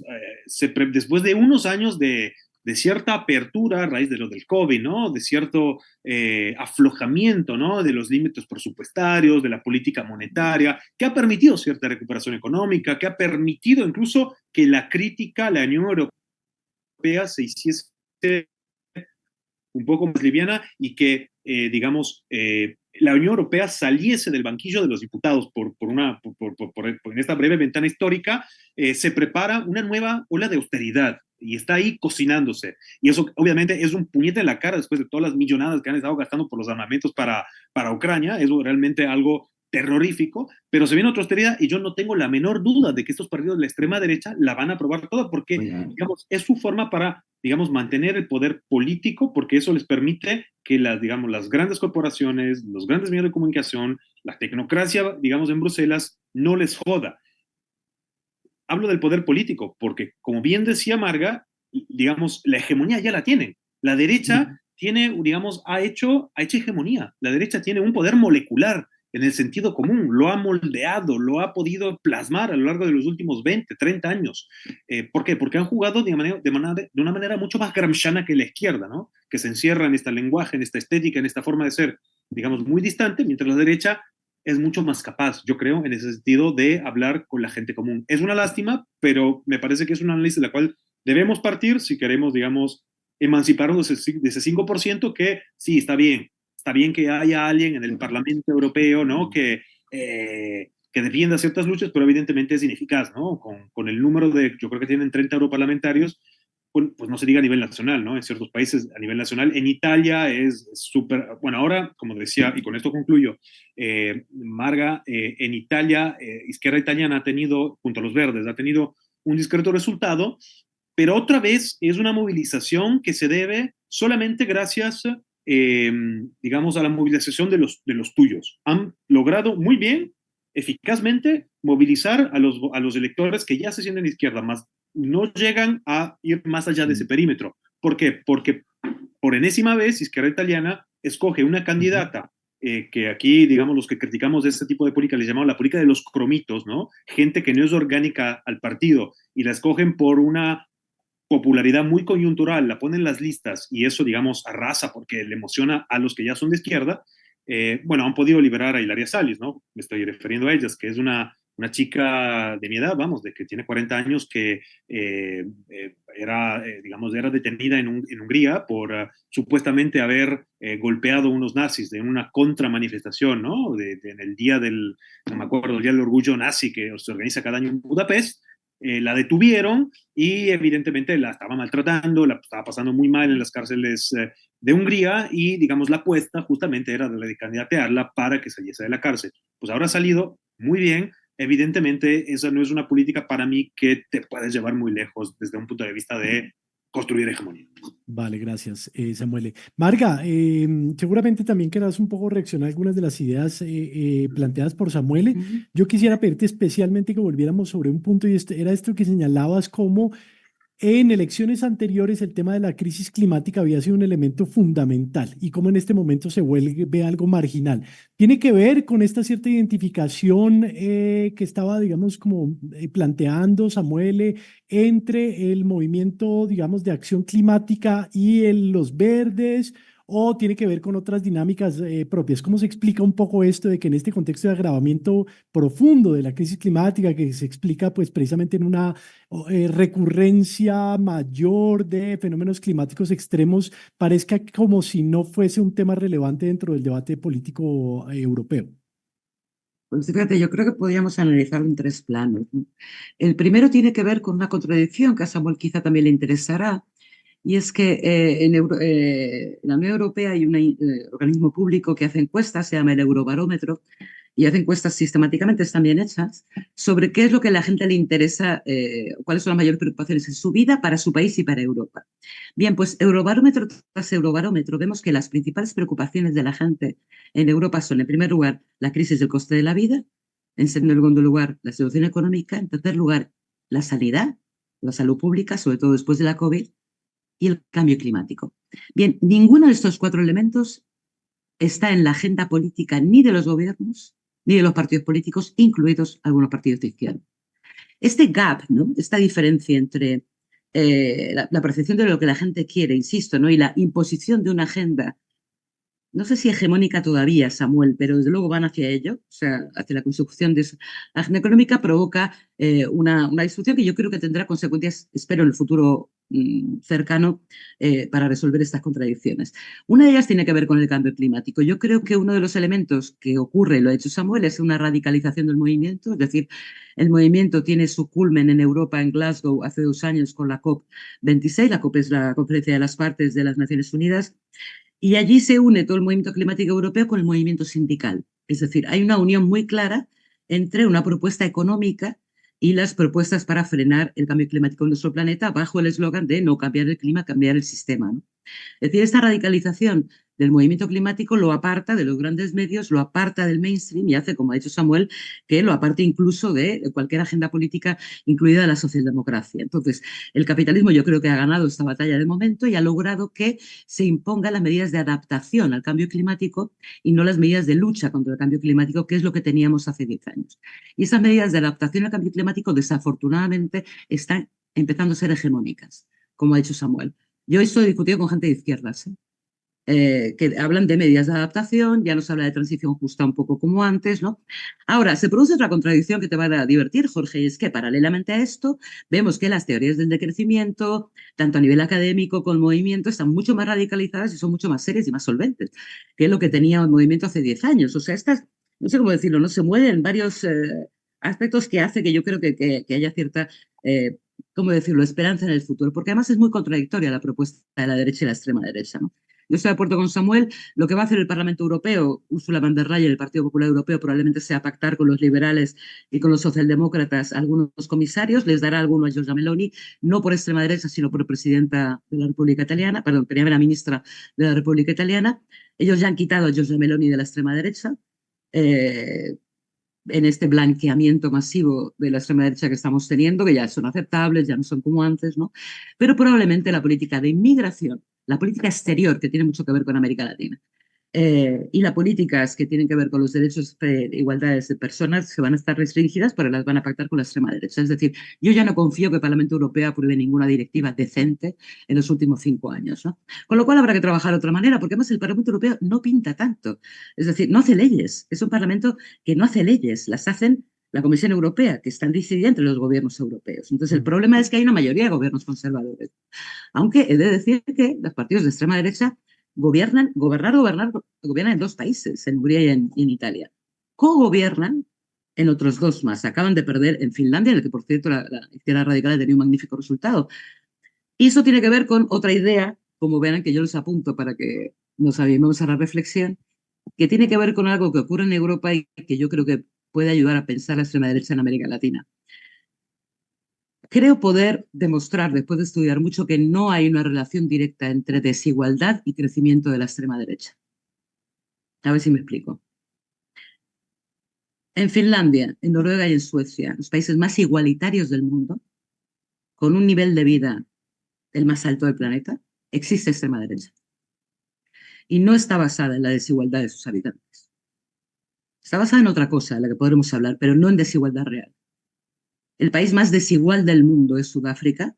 después de unos años de cierta apertura a raíz de lo del COVID, ¿no?, de cierto aflojamiento, ¿no?, de los límites presupuestarios, de la política monetaria, que ha permitido cierta recuperación económica, que ha permitido incluso que la crítica a la Unión Europea se hiciese un poco más liviana, y que, digamos, la Unión Europea saliese del banquillo de los diputados en esta breve ventana histórica. Se prepara una nueva ola de austeridad y está ahí cocinándose. Y eso obviamente es un puñete en la cara después de todas las millonadas que han estado gastando por los armamentos para Ucrania. Es realmente algo terrorífico, pero se viene otra austeridad y yo no tengo la menor duda de que estos partidos de la extrema derecha la van a aprobar toda, porque, digamos, es su forma para, digamos, mantener el poder político, porque eso les permite que digamos, las grandes corporaciones, los grandes medios de comunicación, la tecnocracia, digamos, en Bruselas, no les joda. Hablo del poder político, porque como bien decía Marga, digamos, la hegemonía ya la tienen. La derecha tiene, digamos, ha hecho hegemonía. La derecha tiene un poder molecular en el sentido común, lo ha moldeado, lo ha podido plasmar a lo largo de los últimos 20, 30 años. ¿Por qué? Porque han jugado de una manera mucho más gramsciana que la izquierda, ¿no? Que se encierra en este lenguaje, en esta estética, en esta forma de ser, digamos, muy distante, mientras la derecha es mucho más capaz, yo creo, en ese sentido, de hablar con la gente común. Es una lástima, pero me parece que es un análisis de la cual debemos partir si queremos, digamos, emanciparnos de ese 5% que sí, está bien que haya alguien en el Parlamento Europeo, ¿no? Que defienda ciertas luchas, pero evidentemente es ineficaz, ¿no? Con el número yo creo que tienen 30 europarlamentarios, pues no se diga a nivel nacional, ¿no? En ciertos países a nivel nacional. En Italia es súper, bueno, ahora, como decía, y con esto concluyo, Marga, en Italia, Izquierda Italiana ha tenido, junto a los verdes, ha tenido un discreto resultado, pero otra vez es una movilización que se debe solamente gracias, digamos, a la movilización de los tuyos. Han logrado muy bien, eficazmente, movilizar a los electores que ya se sienten de izquierda, más no llegan a ir más allá de ese perímetro. ¿Por qué? Porque por enésima vez Izquierda Italiana escoge una candidata que aquí, digamos, los que criticamos de este tipo de política les llamamos la política de los cromitos, ¿no? Gente que no es orgánica al partido y la escogen por una popularidad muy coyuntural, la ponen en las listas y eso, digamos, arrasa porque le emociona a los que ya son de izquierda. Bueno, han podido liberar a Hilaria Salis, ¿no? Me estoy refiriendo a ellas, que es una chica de mi edad, vamos, de que tiene 40 años, que digamos, era detenida en Hungría por supuestamente haber golpeado a unos nazis en una contramanifestación, ¿no? En el día no me acuerdo, el día del orgullo nazi que se organiza cada año en Budapest. La detuvieron y evidentemente la estaba maltratando, la estaba pasando muy mal en las cárceles de Hungría y, digamos, la apuesta justamente era de candidatearla para que saliese de la cárcel. Pues ahora ha salido muy bien. Evidentemente, esa no es una política para mí que te puedes llevar muy lejos desde un punto de vista de construir hegemonía. Vale, gracias, Samuel. Marga, seguramente también querrás un poco reaccionar a algunas de las ideas planteadas por Samuel. Yo quisiera pedirte especialmente que volviéramos sobre un punto y era esto que señalabas como en elecciones anteriores el tema de la crisis climática había sido un elemento fundamental y como en este momento se vuelve algo marginal. Tiene que ver con esta cierta identificación que estaba, digamos, como planteando Samuel entre el movimiento, digamos, de acción climática y los verdes, o tiene que ver con otras dinámicas propias. ¿Cómo se explica un poco esto de que en este contexto de agravamiento profundo de la crisis climática, que se explica pues precisamente en una recurrencia mayor de fenómenos climáticos extremos, parezca como si no fuese un tema relevante dentro del debate político europeo? Pues fíjate, yo creo que podríamos analizarlo en tres planos, ¿no? El primero tiene que ver con una contradicción que a Samuel quizá también le interesará, y es que en la Unión Europea hay un organismo público que hace encuestas, se llama el Eurobarómetro, y hace encuestas sistemáticamente, están bien hechas, sobre qué es lo que a la gente le interesa, cuáles son las mayores preocupaciones en su vida, para su país y para Europa. Bien, pues Eurobarómetro tras Eurobarómetro vemos que las principales preocupaciones de la gente en Europa son, en primer lugar, la crisis del coste de la vida, en segundo lugar, la situación económica, en tercer lugar, la sanidad, la salud pública, sobre todo después de la COVID, y el cambio climático. Bien, ninguno de estos cuatro elementos está en la agenda política ni de los gobiernos ni de los partidos políticos, incluidos algunos partidos de izquierda. Este gap, ¿no? Esta diferencia entre la percepción de lo que la gente quiere, insisto, ¿no? Y la imposición de una agenda, no sé si hegemónica todavía, Samuel, pero desde luego van hacia ello, o sea, hacia la construcción de esa agenda económica, provoca una discusión que yo creo que tendrá consecuencias, espero, en el futuro cercano para resolver estas contradicciones. Una de ellas tiene que ver con el cambio climático. Yo creo que uno de los elementos que ocurre, lo ha dicho Samuel, es una radicalización del movimiento, es decir, el movimiento tiene su culmen en Europa, en Glasgow, hace 2 años con la COP26. La COP es la Conferencia de las Partes de las Naciones Unidas. Y allí se une todo el movimiento climático europeo con el movimiento sindical. Es decir, hay una unión muy clara entre una propuesta económica y las propuestas para frenar el cambio climático en nuestro planeta bajo el eslogan de no cambiar el clima, cambiar el sistema, ¿no? Es decir, esta radicalización del movimiento climático lo aparta de los grandes medios, lo aparta del mainstream y hace, como ha dicho Samuel, que lo aparte incluso de cualquier agenda política, incluida la socialdemocracia. Entonces, el capitalismo yo creo que ha ganado esta batalla de momento y ha logrado que se impongan las medidas de adaptación al cambio climático y no las medidas de lucha contra el cambio climático, que es lo que teníamos hace 10 años. Y esas medidas de adaptación al cambio climático, desafortunadamente, están empezando a ser hegemónicas, como ha dicho Samuel. Yo esto he discutido con gente de izquierdas, que hablan de medidas de adaptación, ya no se habla de transición justa un poco como antes, ¿no? Ahora, se produce otra contradicción que te va a divertir, Jorge, y es que paralelamente a esto vemos que las teorías del decrecimiento, tanto a nivel académico como el movimiento, están mucho más radicalizadas y son mucho más serias y más solventes que lo que tenía el movimiento hace 10 años. O sea, estas, no sé cómo decirlo, no se mueven varios aspectos que hace que yo creo que haya cierta... ¿cómo decirlo?, esperanza en el futuro, porque además es muy contradictoria la propuesta de la derecha y la extrema derecha, ¿no? Yo estoy de acuerdo con Samuel, lo que va a hacer el Parlamento Europeo, Ursula von der Leyen, el Partido Popular Europeo, probablemente sea pactar con los liberales y con los socialdemócratas algunos comisarios, les dará alguno a Giorgia Meloni, no por extrema derecha, sino por presidenta de la República Italiana, perdón, primera ministra de la República Italiana. Ellos ya han quitado a Giorgia Meloni de la extrema derecha, en este blanqueamiento masivo de la extrema derecha que estamos teniendo, que ya son aceptables, ya no son como antes, ¿no? Pero probablemente la política de inmigración, la política exterior, que tiene mucho que ver con América Latina, y las políticas que tienen que ver con los derechos de igualdades de personas se van a estar restringidas, pero las van a pactar con la extrema derecha. Es decir, yo ya no confío que el Parlamento Europeo apruebe ninguna directiva decente en los últimos 5 años, ¿no? Con lo cual habrá que trabajar de otra manera, porque además el Parlamento Europeo no pinta tanto. Es decir, no hace leyes. Es un Parlamento que no hace leyes, las hacen la Comisión Europea, que están decididas entre los gobiernos europeos. Entonces, el problema es que hay una mayoría de gobiernos conservadores. Aunque he de decir que los partidos de extrema derecha gobiernan en 2 países, en Hungría y en Italia. Cogobiernan en otros 2 más. Acaban de perder en Finlandia, en el que, por cierto, la izquierda radical ha tenido un magnífico resultado. Y eso tiene que ver con otra idea, como verán que yo les apunto para que nos animemos a la reflexión, que tiene que ver con algo que ocurre en Europa y que yo creo que puede ayudar a pensar la extrema derecha en América Latina. Creo poder demostrar, después de estudiar mucho, que no hay una relación directa entre desigualdad y crecimiento de la extrema derecha. A ver si me explico. En Finlandia, en Noruega y en Suecia, los países más igualitarios del mundo, con un nivel de vida el más alto del planeta, existe extrema derecha. Y no está basada en la desigualdad de sus habitantes. Está basada en otra cosa, de la que podremos hablar, pero no en desigualdad real. El país más desigual del mundo es Sudáfrica,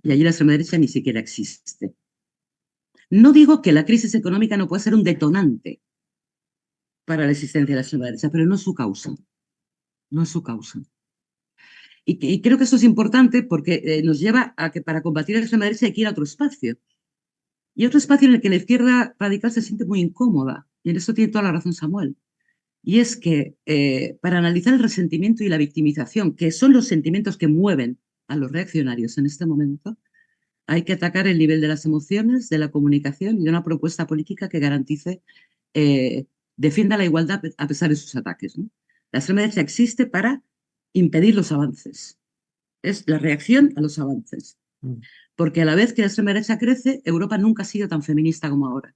y allí la extrema derecha ni siquiera existe. No digo que la crisis económica no pueda ser un detonante para la existencia de la extrema derecha, pero no es su causa. No es su causa. Y creo que esto es importante porque nos lleva a que para combatir la extrema derecha hay que ir a otro espacio. Y otro espacio en el que la izquierda radical se siente muy incómoda. Y en eso tiene toda la razón Samuel. Y es que para analizar el resentimiento y la victimización, que son los sentimientos que mueven a los reaccionarios en este momento, hay que atacar el nivel de las emociones, de la comunicación y de una propuesta política que garantice, defienda la igualdad a pesar de sus ataques, ¿no? La extrema derecha existe para impedir los avances. Es la reacción a los avances. Porque a la vez que la extrema derecha crece, Europa nunca ha sido tan feminista como ahora.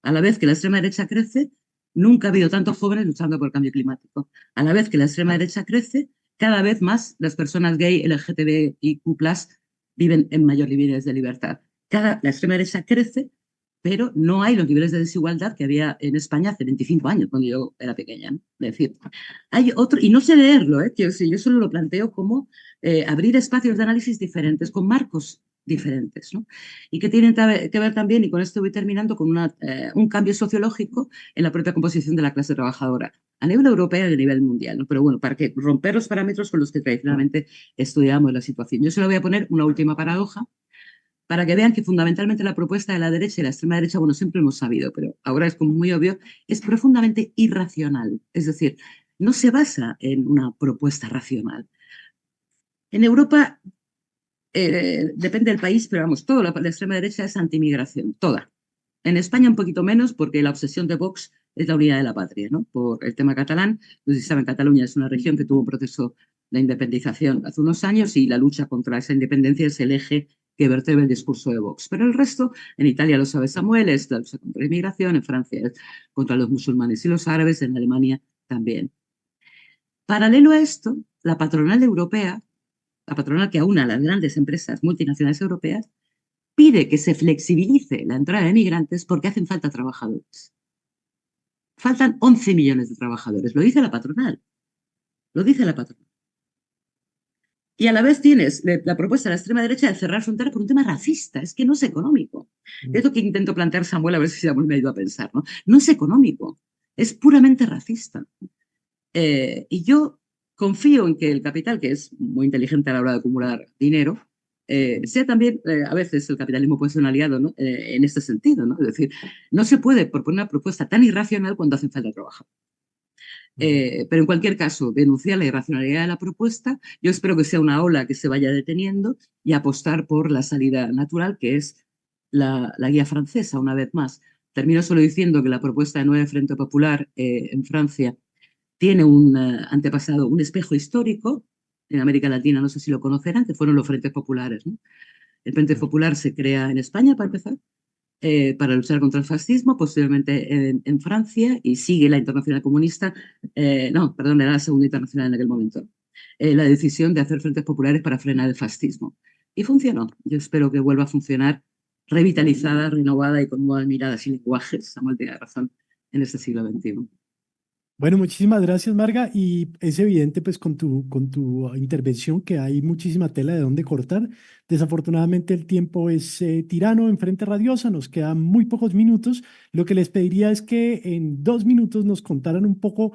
A la vez que la extrema derecha crece, nunca ha habido tantos jóvenes luchando por el cambio climático. A la vez que la extrema derecha crece, cada vez más las personas gay, LGTBIQ+, viven en mayor niveles de libertad. La extrema derecha crece, pero no hay los niveles de desigualdad que había en España hace 25 años, cuando yo era pequeña, ¿no? Es decir, hay otro, y no sé leerlo, yo solo lo planteo como abrir espacios de análisis diferentes, con marcos diferentes, ¿no? Y que tienen que ver también, y con esto voy terminando, con un cambio sociológico en la propia composición de la clase trabajadora, a nivel europeo y a nivel mundial, ¿no? Pero bueno, para que romper los parámetros con los que tradicionalmente estudiamos la situación. Yo solo voy a poner una última paradoja, para que vean que fundamentalmente la propuesta de la derecha y la extrema derecha, bueno, siempre lo hemos sabido, pero ahora es como muy obvio, es profundamente irracional. Es decir, no se basa en una propuesta racional. En Europa, depende del país, pero vamos, toda la extrema derecha es antimigración, toda. En España un poquito menos, porque la obsesión de Vox es la unidad de la patria, ¿no? Por el tema catalán. No sé si saben, Cataluña es una región que tuvo un proceso la independización hace unos años y la lucha contra esa independencia es el eje que vertebra el discurso de Vox. Pero el resto, en Italia lo sabe Samuel, es la lucha contra la inmigración, en Francia es contra los musulmanes y los árabes, en Alemania también. Paralelo a esto, la patronal europea, la patronal que aúna a las grandes empresas multinacionales europeas, pide que se flexibilice la entrada de migrantes porque hacen falta trabajadores. Faltan 11 millones de trabajadores, lo dice la patronal, lo dice la patronal. Y a la vez tienes la propuesta de la extrema derecha de cerrar fronteras por un tema racista, es que no es económico. Es lo que intento plantear Samuel, a ver si Samuel me ayuda a pensar, ¿no? No es económico, es puramente racista. Y yo confío en que el capital, que es muy inteligente a la hora de acumular dinero, sea también, a veces el capitalismo puede ser un aliado, ¿no? En este sentido, ¿no? Es decir, no se puede proponer una propuesta tan irracional cuando hace falta trabajar. Pero en cualquier caso, denunciar la irracionalidad de la propuesta, yo espero que sea una ola que se vaya deteniendo y apostar por la salida natural, que es la guía francesa, una vez más. Termino solo diciendo que la propuesta de Nuevo Frente Popular en Francia tiene un antepasado, un espejo histórico. En América Latina, no sé si lo conocerán, que fueron los Frentes Populares, ¿no? El Frente Popular se crea en España, para empezar, para luchar contra el fascismo, posteriormente en Francia, y sigue la Internacional Comunista, no, perdón, era la Segunda Internacional en aquel momento, la decisión de hacer frentes populares para frenar el fascismo. Y funcionó. Yo espero que vuelva a funcionar revitalizada, renovada y con nuevas miradas y lenguajes. Samuel tiene razón en este siglo XXI. Bueno, muchísimas gracias, Marga. Y es evidente, pues, con tu intervención que hay muchísima tela de dónde cortar. Desafortunadamente, el tiempo es tirano en Frente Radiosa. Nos quedan muy pocos minutos. Lo que les pediría es que en 2 minutos nos contaran un poco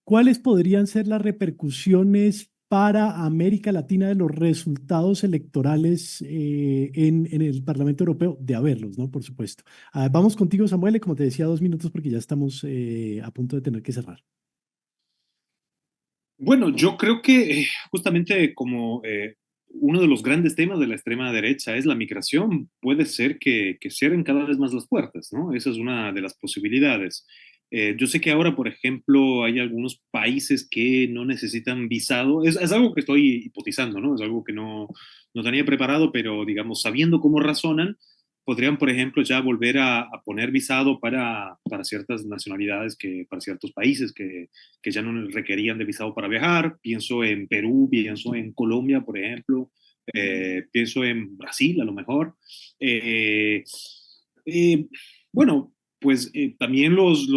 cuáles podrían ser las repercusiones para América Latina de los resultados electorales en el Parlamento Europeo, de haberlos, ¿no? Por supuesto. Vamos contigo, Samuel, y como te decía, 2 minutos porque ya estamos a punto de tener que cerrar. Bueno, yo creo que justamente como uno de los grandes temas de la extrema derecha es la migración, puede ser que cierren cada vez más las puertas, ¿no? Esa es una de las posibilidades. Yo sé que ahora, por ejemplo, hay algunos países que no necesitan visado. Es algo que estoy hipotizando, ¿no? Es algo que no tenía preparado, pero digamos, sabiendo cómo razonan, podrían, por ejemplo, ya volver a poner visado para ciertas nacionalidades, para ciertos países que ya no requerían de visado para viajar. Pienso en Perú, pienso en Colombia, por ejemplo, pienso en Brasil a lo mejor. Eh, eh, bueno, pues también los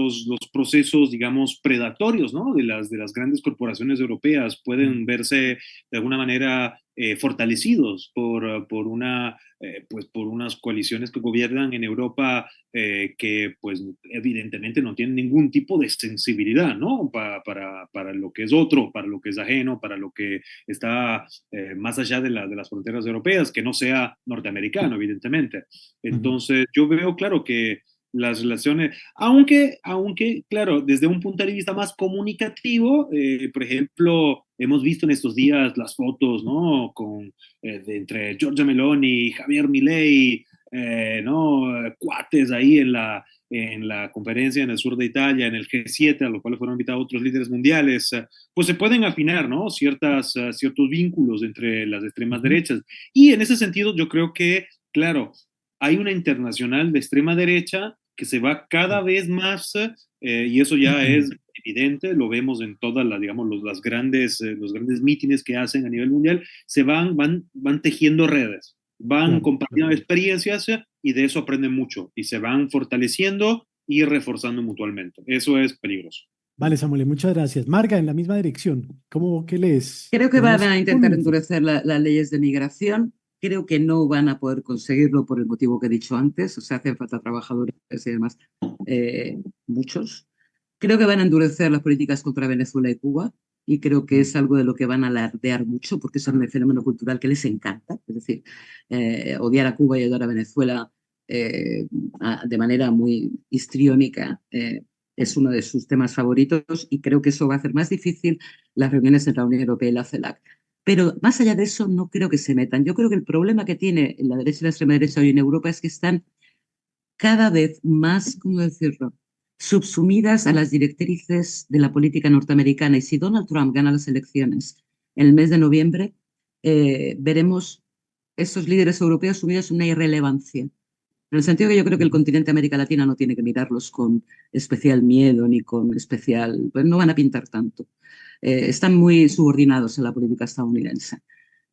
procesos, digamos, predatorios, ¿no? De las grandes corporaciones europeas pueden verse de alguna manera fortalecidos pues por unas coaliciones que gobiernan en Europa que pues evidentemente no tienen ningún tipo de sensibilidad, ¿no? Para lo que es otro, para lo que es ajeno, para lo que está más allá de las fronteras europeas, que no sea norteamericano, evidentemente. Ujú. Entonces, yo veo claro que las relaciones, aunque, claro, desde un punto de vista más comunicativo, por ejemplo, hemos visto en estos días las fotos, ¿no? Entre Giorgia Meloni y Javier Milei, ¿no? Cuates ahí en la conferencia en el sur de Italia, en el G7, a los cuales fueron invitados otros líderes mundiales, pues se pueden afinar, ¿no? Ciertos vínculos entre las extremas Ujú. derechas. Y en ese sentido, yo creo que, claro, hay una internacional de extrema derecha que se va cada vez más, y eso ya es evidente, lo vemos en todas las, digamos, los grandes mítines que hacen a nivel mundial, van tejiendo redes, van Claro, compartiendo claro. experiencias y de eso aprenden mucho y se van fortaleciendo y reforzando mutuamente. Eso es peligroso. Vale, Samuel, muchas gracias. Marga, en la misma dirección. ¿Qué lees? Creo que van Tenemos a un intentar minuto. endurecer las leyes de migración. Creo que no van a poder conseguirlo por el motivo que he dicho antes. O sea, hacen falta trabajadores y además muchos. Creo que van a endurecer las políticas contra Venezuela y Cuba. Y creo que es algo de lo que van a alardear mucho, porque es un fenómeno cultural que les encanta. Es decir, odiar a Cuba y odiar a Venezuela eh, de manera muy histriónica es uno de sus temas favoritos. Y creo que eso va a hacer más difícil las reuniones entre la Unión Europea y la CELAC. Pero más allá de eso, no creo que se metan. Yo creo que el problema que tiene la derecha y la extrema derecha hoy en Europa es que están cada vez más, ¿cómo decirlo?, subsumidas a las directrices de la política norteamericana. Y si Donald Trump gana las elecciones en el mes de noviembre, veremos estos líderes europeos sumidos en una irrelevancia. En el sentido que yo creo que el continente de América Latina no tiene que mirarlos con especial miedo ni con especial, pues no van a pintar tanto. Están muy subordinados a la política estadounidense.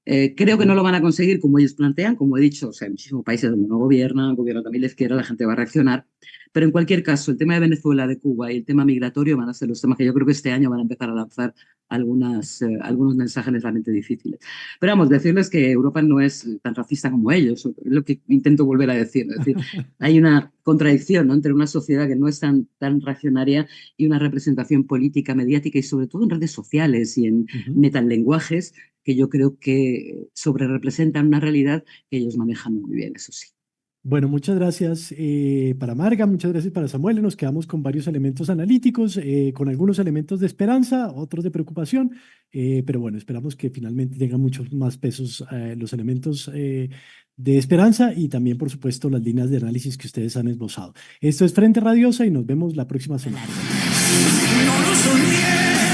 Creo que no lo van a conseguir como ellos plantean, como he dicho, o sea, hay muchísimos países donde no gobiernan, gobierna también la izquierda, la gente va a reaccionar, pero en cualquier caso, el tema de Venezuela, de Cuba y el tema migratorio van a ser los temas que yo creo que este año van a empezar a lanzar algunos mensajes realmente difíciles. Pero vamos, decirles que Europa no es tan racista como ellos, es lo que intento volver a decir. Es decir, hay una contradicción, ¿no?, entre una sociedad que no es tan reaccionaria y una representación política, mediática y sobre todo en redes sociales y en metalenguajes que yo creo que sobrerepresentan una realidad que ellos manejan muy bien, eso sí. Bueno, muchas gracias para Marga, muchas gracias para Samuel. Nos quedamos con varios elementos analíticos, con algunos elementos de esperanza, otros de preocupación, pero bueno, esperamos que finalmente tengan muchos más pesos los elementos de esperanza y también, por supuesto, las líneas de análisis que ustedes han esbozado. Esto es Frente Radiosa y nos vemos la próxima semana. No lo soñé.